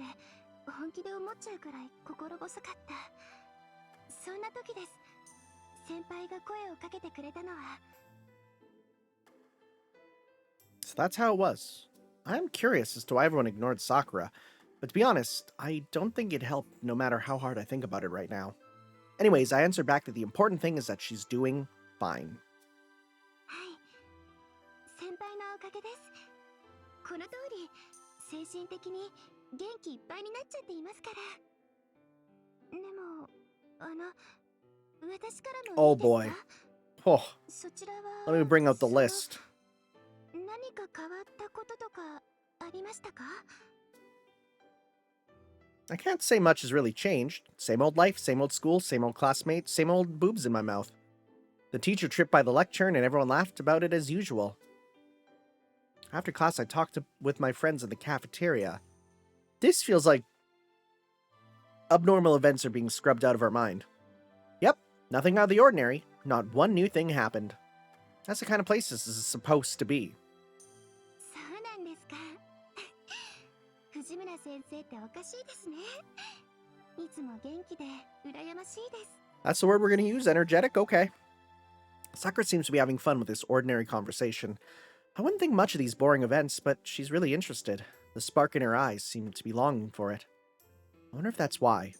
本気で思っちゃうくらい心細かった。そんな時です。先輩が声をかけてくれたのは。 So that's how it was. I'm curious as to why everyone ignored Sakura, but to be honest, I don't think it helped no matter how hard I think about it right now. Anyways, I answered back that the important thing is that she's doing fine. はい、先輩のおかげです。この通り精神的に元気いっぱいになっちゃっていますから。でも私からもい Oh いですか？ boy. Oh, そちらは let me bring out the list. 何か変わったこととかありましたか？ I can't say much has really changed. Same old life, same old school, same old classmates, same old boobs in my mouth. The teacher tripped by the lectern and everyone laughed about it as usual. After class, I talked with my friends in the cafeteria. This feels like abnormal events are being scrubbed out of our mind. Yep, nothing out of the ordinary. Not one new thing happened. That's the kind of place this is supposed to be. そうなんですか。藤村先生っておかしいですね。いつも元気で羨ましいです。 That's the word we're going to use, energetic? Okay. Sakura seems to be having fun with this ordinary conversation. I wouldn't think much of these boring events, but she's really interested. The spark in her eyes seemed to be longing for it. I wonder if that's why.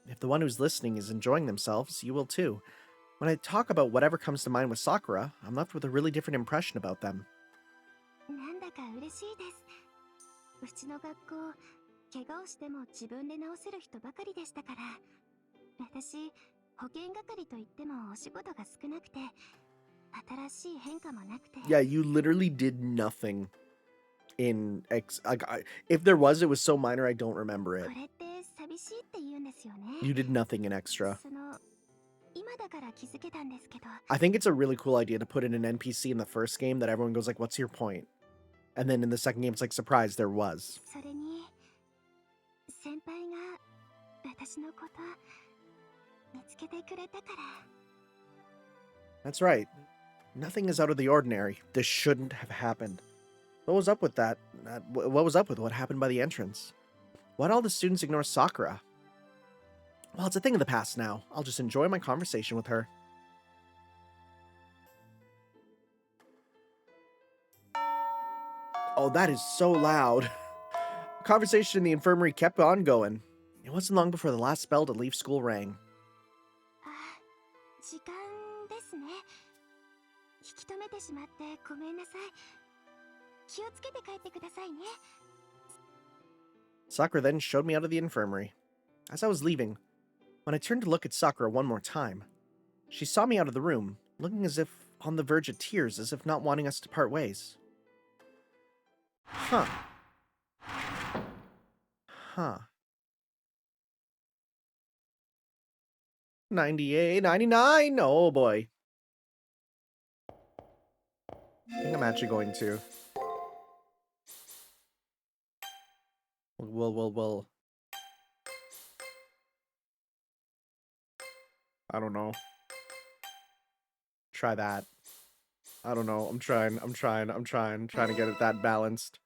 If the one who's listening is enjoying themselves, you will too. When I talk about whatever comes to mind with Sakura, I'm left with a really different impression about them. なんだか嬉しいです。うちの学校、怪我をしても自分で治せる人ばかりでしたから。私、保健係といってもお仕事が少なくて、新しい変化もなくて。 Yeah, you literally did nothing in if there was, it was so minor I don't remember it. これって寂しいって言うんですよね。 You did nothing in extra. その、今だから気づけたんですけど。 I think it's a really cool idea to put in an NPC in the first game that everyone goes like, what's your point? And then in the second game, it's like, surprise, there was. それに、先輩が私のこと見つけてくれたから。 That's right. Nothing is out of the ordinary. This shouldn't have happened. What was up with that? What was up with what happened by the entrance? Why'd all the students ignore Sakura? Well, it's a thing of the past now. I'll just enjoy my conversation with her. Oh, that is so loud. The conversation in the infirmary kept on going. It wasn't long before the last bell to leave school rang. あ、時間ですね。引き止めてしまってごめんなさい。気をつけて帰ってくださいね。 Sakura then showed me out of the infirmary. As I was leaving, when I turned to look at Sakura one more time, she saw me out of the room, looking as if on the verge of tears, as if not wanting us to part ways. Huh. Huh. 98, 99! Oh boy. I think I'm actually going to. We'll. I don't know. Try that. I don't know. I'm trying to get it that balanced.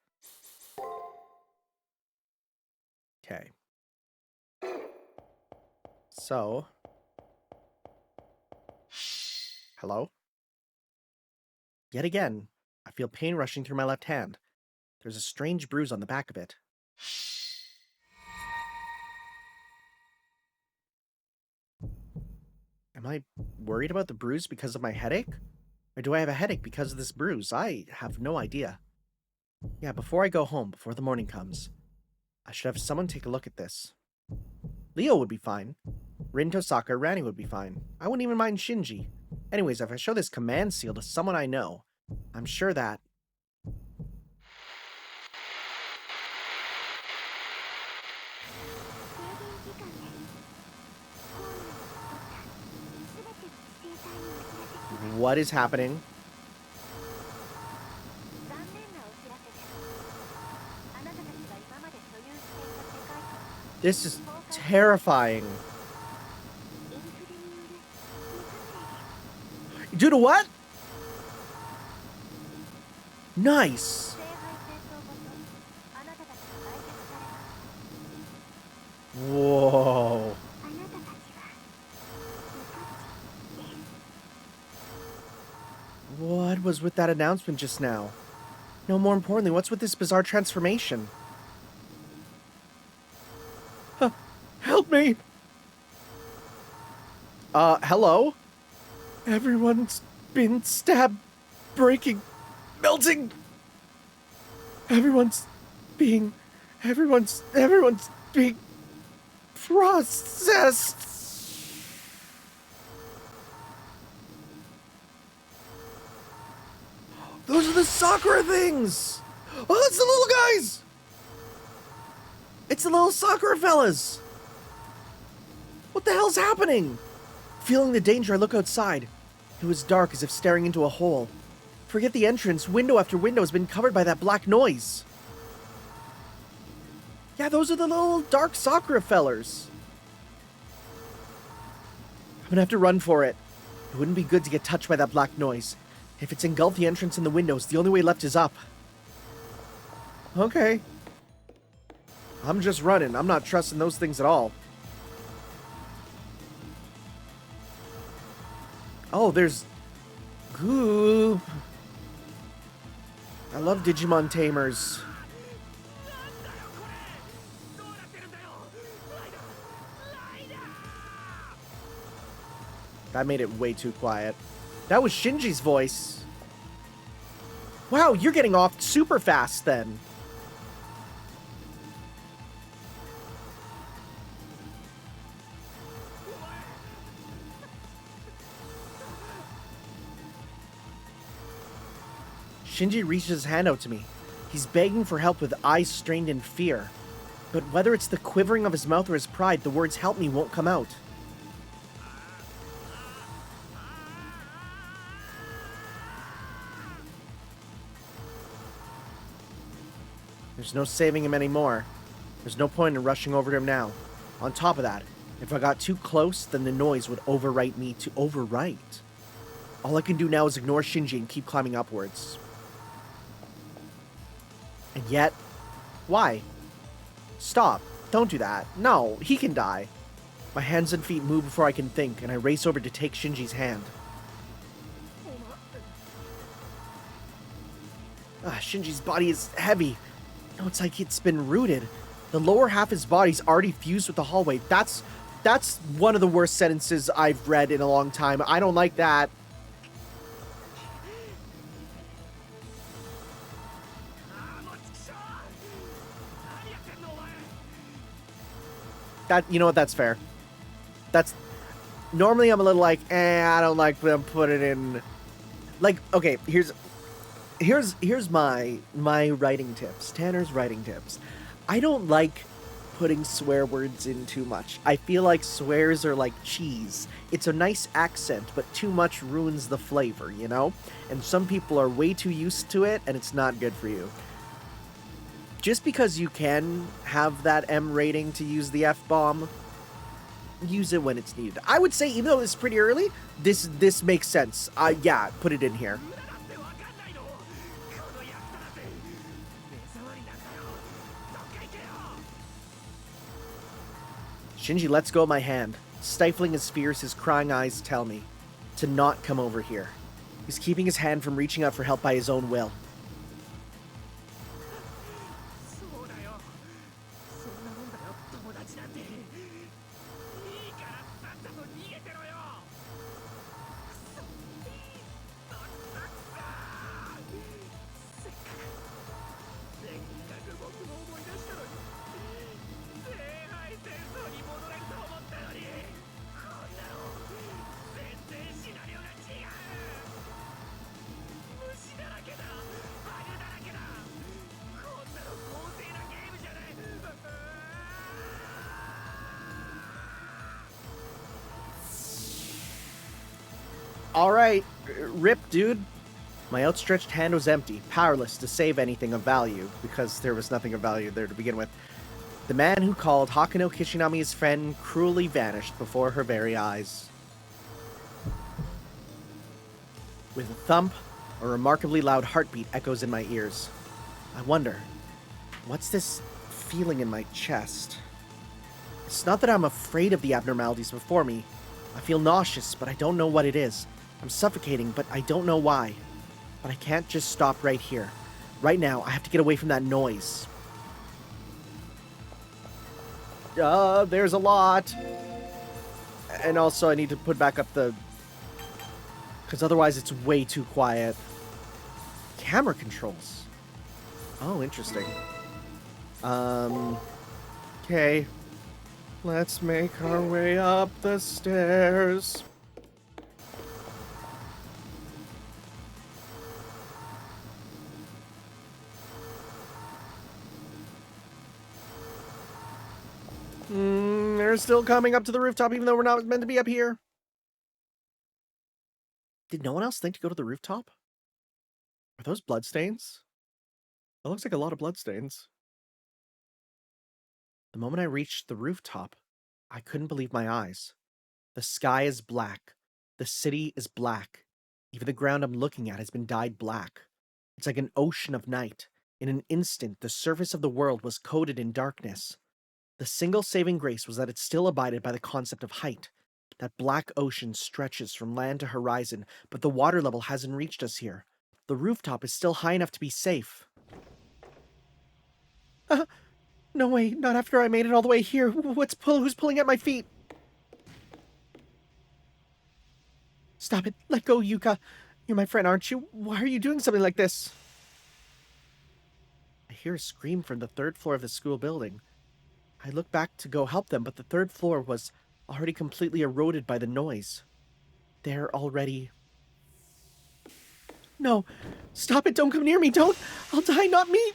Okay. So. Hello? Yet again, I feel pain rushing through my left hand. There's a strange bruise on the back of it. Am I worried about the bruise because of my headache? Or do I have a headache because of this bruise? I have no idea. Yeah, before I go home, before the morning comes, I should have someone take a look at this. Leo would be fine. Rin, Tosaka, or Rani would be fine. I wouldn't even mind Shinji. Anyways, if I show this command seal to someone I know, I'm sure that... What is happening? This is terrifying. Due to what? Nice. Whoa. What was with that announcement just now? No, more importantly, what's with this bizarre transformation? Help me! Hello? Everyone's been stabbed, breaking, melting. Everyone's being processed. Those are the Sakura things! Oh, it's the little guys! It's the little Sakura fellas! What the hell's happening? Feeling the danger, I look outside. It was dark, as if staring into a hole. Forget the entrance, window after window has been covered by that black noise. Yeah, those are the little dark Sakura fellers. I'm gonna have to run for it. It wouldn't be good to get touched by that black noise. If it's engulfed the entrance and the windows, the only way left is up. Okay. I'm just running. I'm not trusting those things at all. Oh, there's Goop. I love Digimon Tamers. That made it way too quiet. That was Shinji's voice. Wow, you're getting off super fast then. Shinji reaches his hand out to me. He's begging for help with eyes strained in fear. But whether it's the quivering of his mouth or his pride, the words "help me" won't come out. There's no saving him anymore. There's no point in rushing over to him now. On top of that, if I got too close, then the noise would overwrite me to overwrite. All I can do now is ignore Shinji and keep climbing upwards. And yet, why? Stop. Don't do that. No, he can die. My hands and feet move before I can think, and I race over to take Shinji's hand. Shinji's body is heavy. No, it's like it's been rooted. The lower half of his body's already fused with the hallway. That's one of the worst sentences I've read in a long time. I don't like that. You know what, that's fair. That's... Normally I'm a little like, I don't like them put it in... Like, okay, here's my writing tips. Tanner's writing tips. I don't like putting swear words in too much. I feel like swears are like cheese. It's a nice accent, but too much ruins the flavor, you know? And some people are way too used to it, and it's not good for you. Just because you can have that M rating to use the F-bomb, use it when it's needed. I would say, even though it's pretty early, this makes sense. Yeah, put it in here. Shinji lets go of my hand. Stifling his fears, his crying eyes tell me to not come over here. He's keeping his hand from reaching out for help by his own will. Alright, rip, dude. My outstretched hand was empty, powerless to save anything of value, because there was nothing of value there to begin with. The man who called Hakano Kishinami his friend cruelly vanished before her very eyes. With a thump, a remarkably loud heartbeat echoes in my ears. I wonder, what's this feeling in my chest? It's not that I'm afraid of the abnormalities before me. I feel nauseous, but I don't know what it is. I'm suffocating, but I don't know why. But I can't just stop right here. Right now, I have to get away from that noise. There's a lot. And also, I need to put back up the... because otherwise it's way too quiet. Camera controls. Oh, interesting. Okay. Let's make our way up the stairs. They're still coming up to the rooftop even though we're not meant to be up here. Did no one else think to go to the rooftop? Are those bloodstains? That looks like a lot of bloodstains. The moment I reached the rooftop, I couldn't believe my eyes. The sky is black. The city is black. Even the ground I'm looking at has been dyed black. It's like an ocean of night. In an instant, the surface of the world was coated in darkness. The single saving grace was that it still abided by the concept of height. That black ocean stretches from land to horizon, but the water level hasn't reached us here. The rooftop is still high enough to be safe. No way, not after I made it all the way here. Who's pulling at my feet? Stop it. Let go, Yuka. You're my friend, aren't you? Why are you doing something like this? I hear a scream from the third floor of the school building. I look back to go help them, but the third floor was already completely eroded by the noise. They're already... No! Stop it! Don't come near me! Don't! I'll die, not me!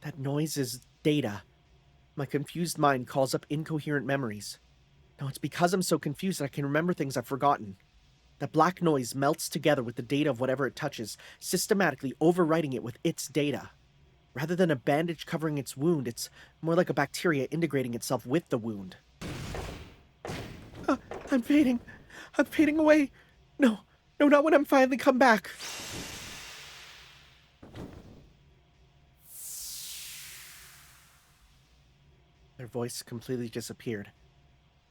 That noise is data. My confused mind calls up incoherent memories. No, it's because I'm so confused that I can remember things I've forgotten. That black noise melts together with the data of whatever it touches, systematically overwriting it with its data. Rather than a bandage covering its wound, it's more like a bacteria integrating itself with the wound. I'm fading. I'm fading away. No, not when I'm finally come back. Their voice completely disappeared.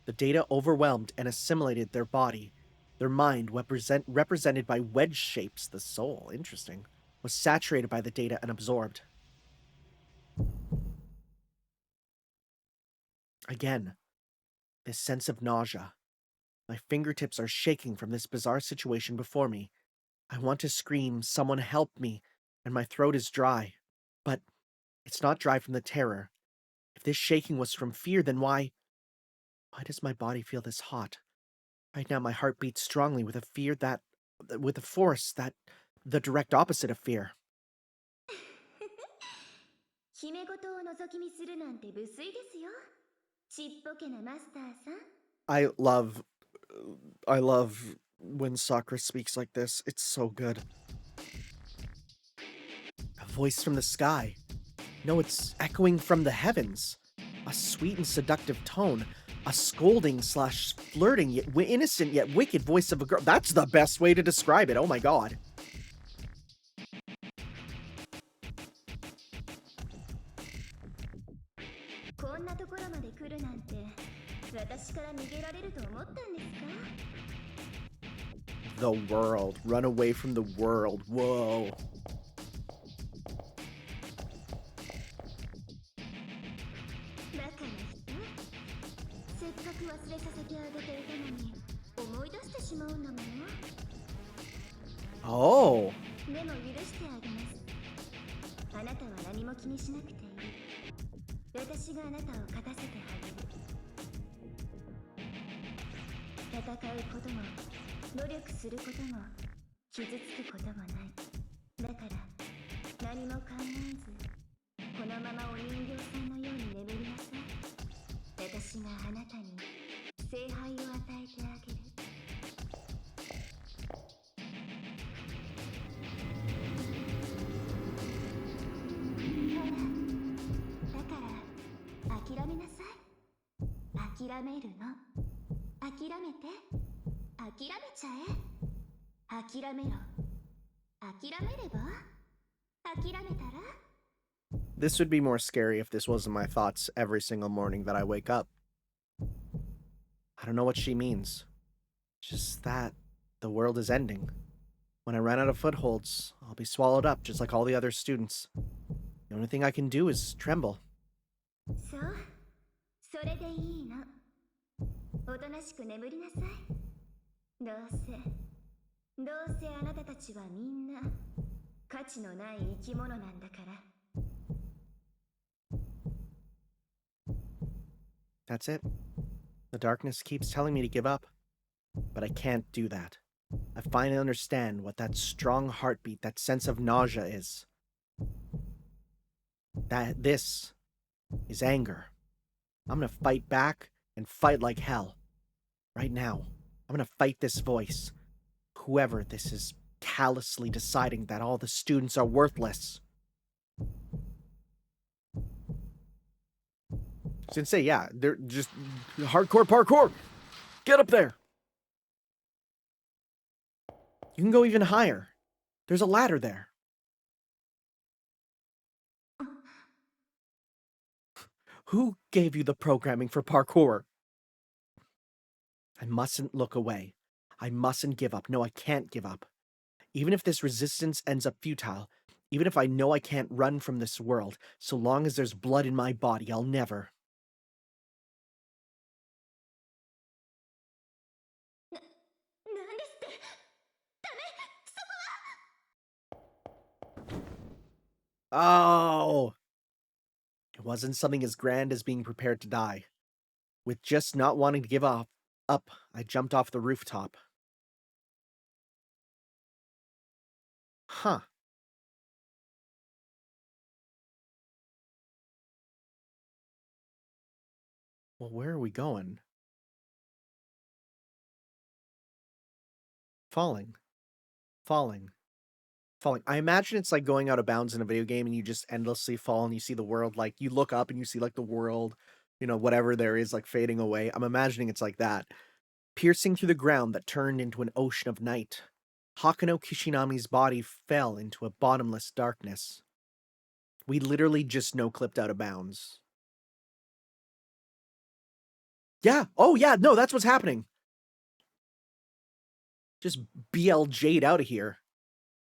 The data overwhelmed and assimilated their body. Their mind, represented by wedge shapes, the soul, interesting, was saturated by the data and absorbed. Again, this sense of nausea. My fingertips are shaking from this bizarre situation before me. I want to scream, "Someone help me," and my throat is dry. But it's not dry from the terror. If this shaking was from fear, then why does my body feel this hot? Right now my heart beats strongly with with a force that, the direct opposite of fear. 姫事を覗き見するなんて無粋ですよ。ちっぽけなマスターさん。I love when Sakura speaks like this. It's so good. A voice from the sky. No, it's echoing from the heavens. A sweet and seductive tone. A scolding / flirting, yet innocent yet wicked voice of a girl. That's the best way to describe it. Oh my god. こんなところまで来るなんて、私から逃げられると思ったんですか？ The world. Run away from the world. Whoa. バカな人。せっかく忘れさせてあげていたのに、思い出してしまうんだもの。Oh. でも許してあげます。あなたは何も気にしなくていい。私があなたを勝たせてあげる。戦うことも努力することも傷つくこともない。だから何も考えずこのままお人形さんのように眠りなさい。私があなたに聖杯を与えてあげる。めるの。諦めて。諦めちゃえ。諦めろ。諦めれば。諦めたら。 This would be more scary if this wasn't my thoughts every single morning that I wake up. I don't know what she means. Just that the world is ending. When I run out of footholds, I'll be swallowed up just like all the other students. The only thing I can do is tremble. そう。それでいいの。おとなしく眠りなさい。どうせあなたたちはみんな価値のない生き物なんだから。 That's it. The darkness keeps telling me to give up, but I can't do that. I finally understand what that strong heartbeat, that sense of nausea is. That this is anger. I'm gonna fight back and fight like hell. Right now, I'm gonna fight this voice. Whoever this is callously deciding that all the students are worthless. Sensei, yeah, they're just hardcore parkour. Get up there. You can go even higher. There's a ladder there. Who gave you the programming for parkour? I mustn't look away. I mustn't give up. No, I can't give up. Even if this resistance ends up futile, even if I know I can't run from this world, so long as there's blood in my body, I'll never. なんですって。ダメ。そこは。 Oh! It wasn't something as grand as being prepared to die. With just not wanting to give up, I jumped off the rooftop. Huh. Well, where are we going? Falling. Falling. Falling. I imagine it's like going out of bounds in a video game and you just endlessly fall and you see the world, like, you look up and you see, like, the world, whatever there is, like, fading away. I'm imagining it's like that. Piercing through the ground that turned into an ocean of night, Hakano Kishinami's body fell into a bottomless darkness. We literally just no-clipped out of bounds. Yeah. Oh, yeah. No, that's what's happening. Just BLJ'd out of here.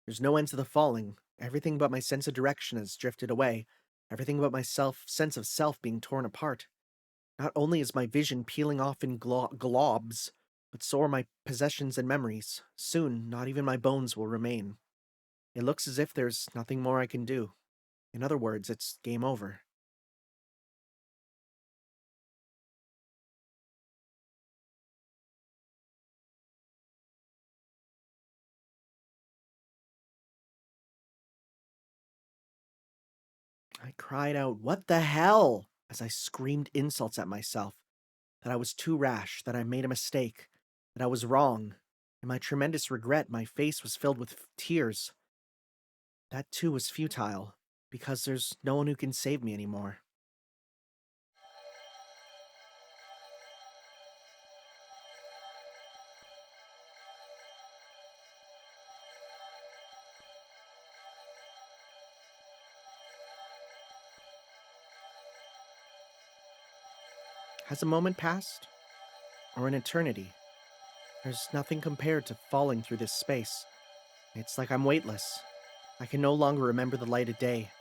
There's no end to the falling. Everything but my sense of direction has drifted away. Everything but my sense of self being torn apart. Not only is my vision peeling off in globs, but so are my possessions and memories. Soon, not even my bones will remain. It looks as if there's nothing more I can do. In other words, it's game over. I cried out, "What the hell?" as I screamed insults at myself. That I was too rash, that I made a mistake, that I was wrong. In my tremendous regret, my face was filled with tears. That too was futile, because there's no one who can save me anymore. Has a moment passed? Or an eternity? There's nothing compared to falling through this space. It's like I'm weightless. I can no longer remember the light of day.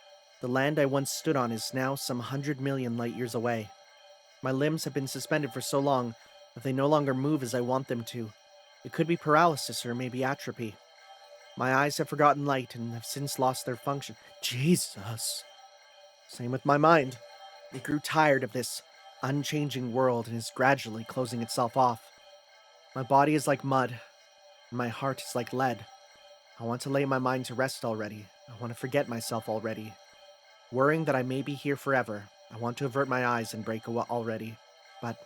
The land I once stood on is now some 100 million light years away. My limbs have been suspended for so long that they no longer move as I want them to. It could be paralysis or maybe atrophy. My eyes have forgotten light and have since lost their function. Jesus! Same with my mind. It grew tired of this unchanging world and is gradually closing itself off. My body is like mud, and my heart is like lead. I want to lay my mind to rest already. I want to forget myself already. Worrying that I may be here forever, I want to avert my eyes and break away already. But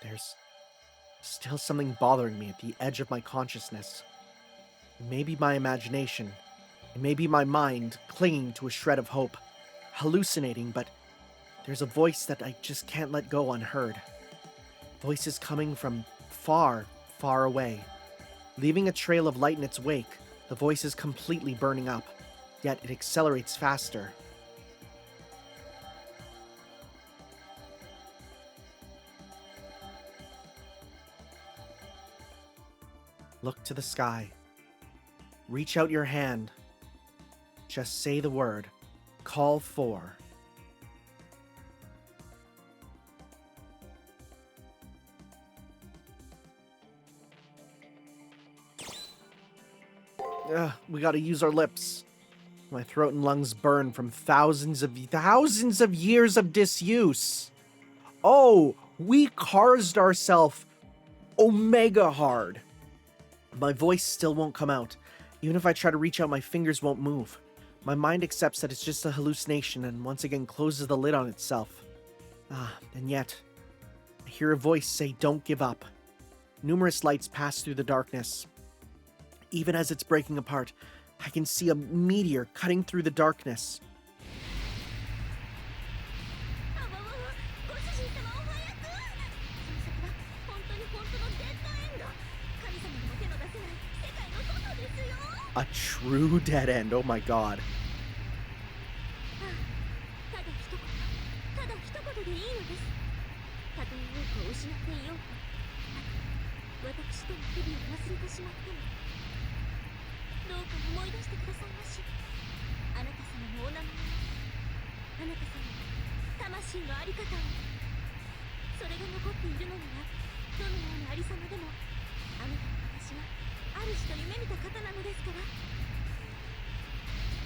there's still something bothering me at the edge of my consciousness. It may be my imagination. It may be my mind clinging to a shred of hope, hallucinating, but There's a voice that I just can't let go unheard. Voices coming from far, far away. Leaving a trail of light in its wake, the voice is completely burning up, yet it accelerates faster. Look to the sky. Reach out your hand. Just say the word. Call for. We gotta use our lips. My throat and lungs burn from thousands of years of disuse. Oh, we carsed ourselves omega hard. My voice still won't come out. Even if I try to reach out, my fingers won't move. My mind accepts that it's just a hallucination and once again closes the lid on itself. And yet, I hear a voice say, "Don't give up." Numerous lights pass through the darkness. Even as it's breaking apart, I can see a meteor cutting through the darkness. A true dead end, oh my god.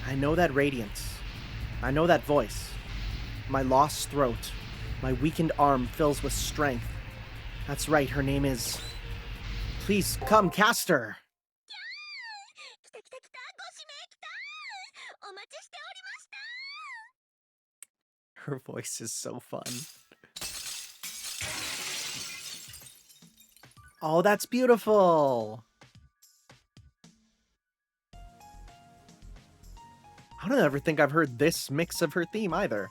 I know that radiance. I know that voice. My lost throat. My weakened arm fills with strength. That's right, her name is... Please, come, cast her! Her voice is so fun. Oh, that's beautiful! I don't ever think I've heard this mix of her theme either.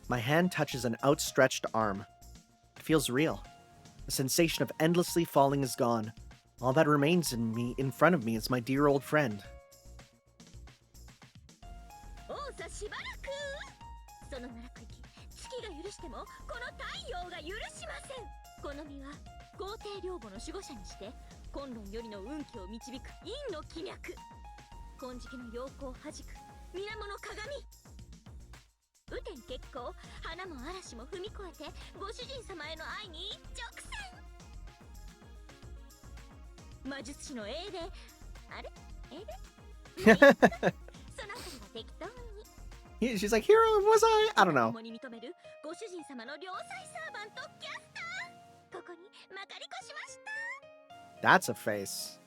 My hand touches an outstretched arm. It feels real. The sensation of endlessly falling is gone. All that remains in front of me is my dear old friend. She's like, hero, was I? I don't know. That's a face.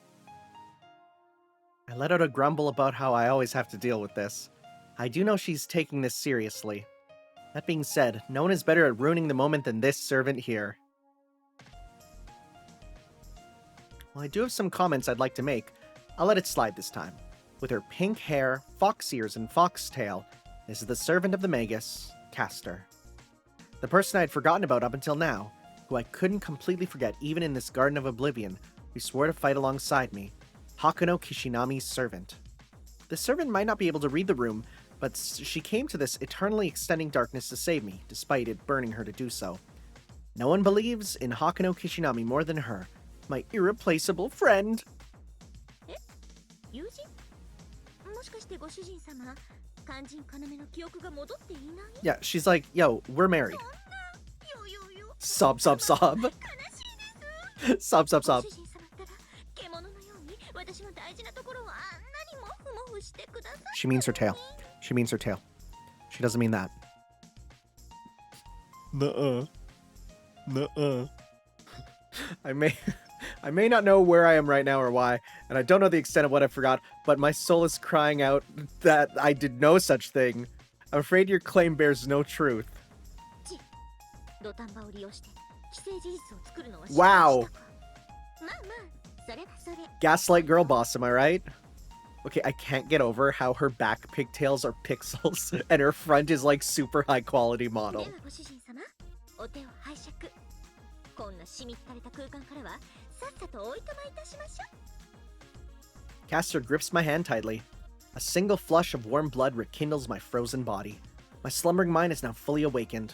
I let out a grumble about how I always have to deal with this. I do know she's taking this seriously. That being said, no one is better at ruining the moment than this servant here. Well, I do have some comments I'd like to make. I'll let it slide this time. With her pink hair, fox ears, and foxtail, this is the servant of the Magus, Castor. The person I had forgotten about up until now, who I couldn't completely forget even in this Garden of Oblivion, who swore to fight alongside me, Hakuno Kishinami's servant. The servant might not be able to read the room, but she came to this eternally extending darkness to save me, despite it burning her to do so. No one believes in Hakuno Kishinami more than her, my irreplaceable friend. Yeah, she's like, yo, we're married. Sob, sob, sob. Sob, sob, sob. She means her tail. She means her tail. She doesn't mean that. Nuh-uh. Nuh-uh. I may not know where I am right now or why, and I don't know the extent of what I forgot, but my soul is crying out that I did no such thing. I'm afraid your claim bears no truth. Wow. Gaslight girl boss, am I right? Okay, I can't get over how her back pigtails are pixels and her front is like super high quality で model. はご主人様、お手を拝借。こんなしみったれた空間からはさっさとおいとまいたしましょう。 Castor grips my hand tightly. A single flush of warm blood rekindles my frozen body. My slumbering mind is now fully awakened.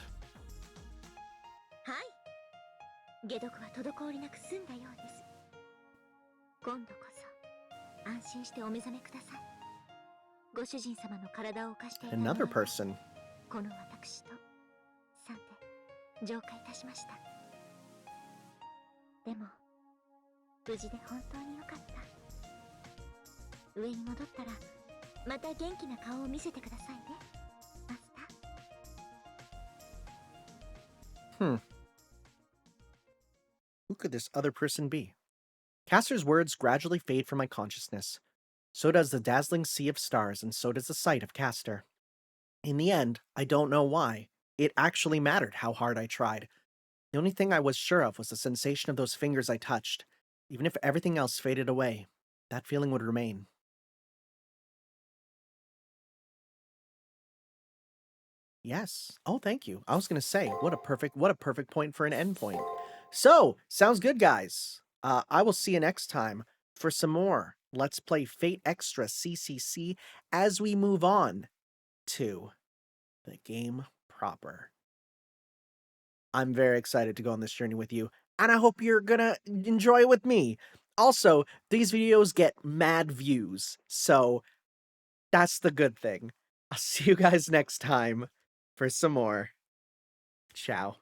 はい。解毒は滞りなく済んだようです。今度こそ安心してお目覚めください。ご主人様の体を犯していたのは Another person. この私とさて浄化いたしました。でも無事で本当によかった。上に戻ったらまた元気な顔を見せてくださいね、マスター。 Who could this other person be? Castor's words gradually fade from my consciousness. So does the dazzling sea of stars, and so does the sight of Castor. In the end, I don't know why. It actually mattered how hard I tried. The only thing I was sure of was the sensation of those fingers I touched. Even if everything else faded away, that feeling would remain. Yes. Oh, thank you. I was gonna say, what a perfect point for an endpoint. So, sounds good, guys. I will see you next time for some more Let's Play Fate Extra CCC as we move on to the game proper. I'm very excited to go on this journey with you, and I hope you're gonna enjoy it with me. Also, these videos get mad views, so that's the good thing. I'll see you guys next time for some more. Ciao.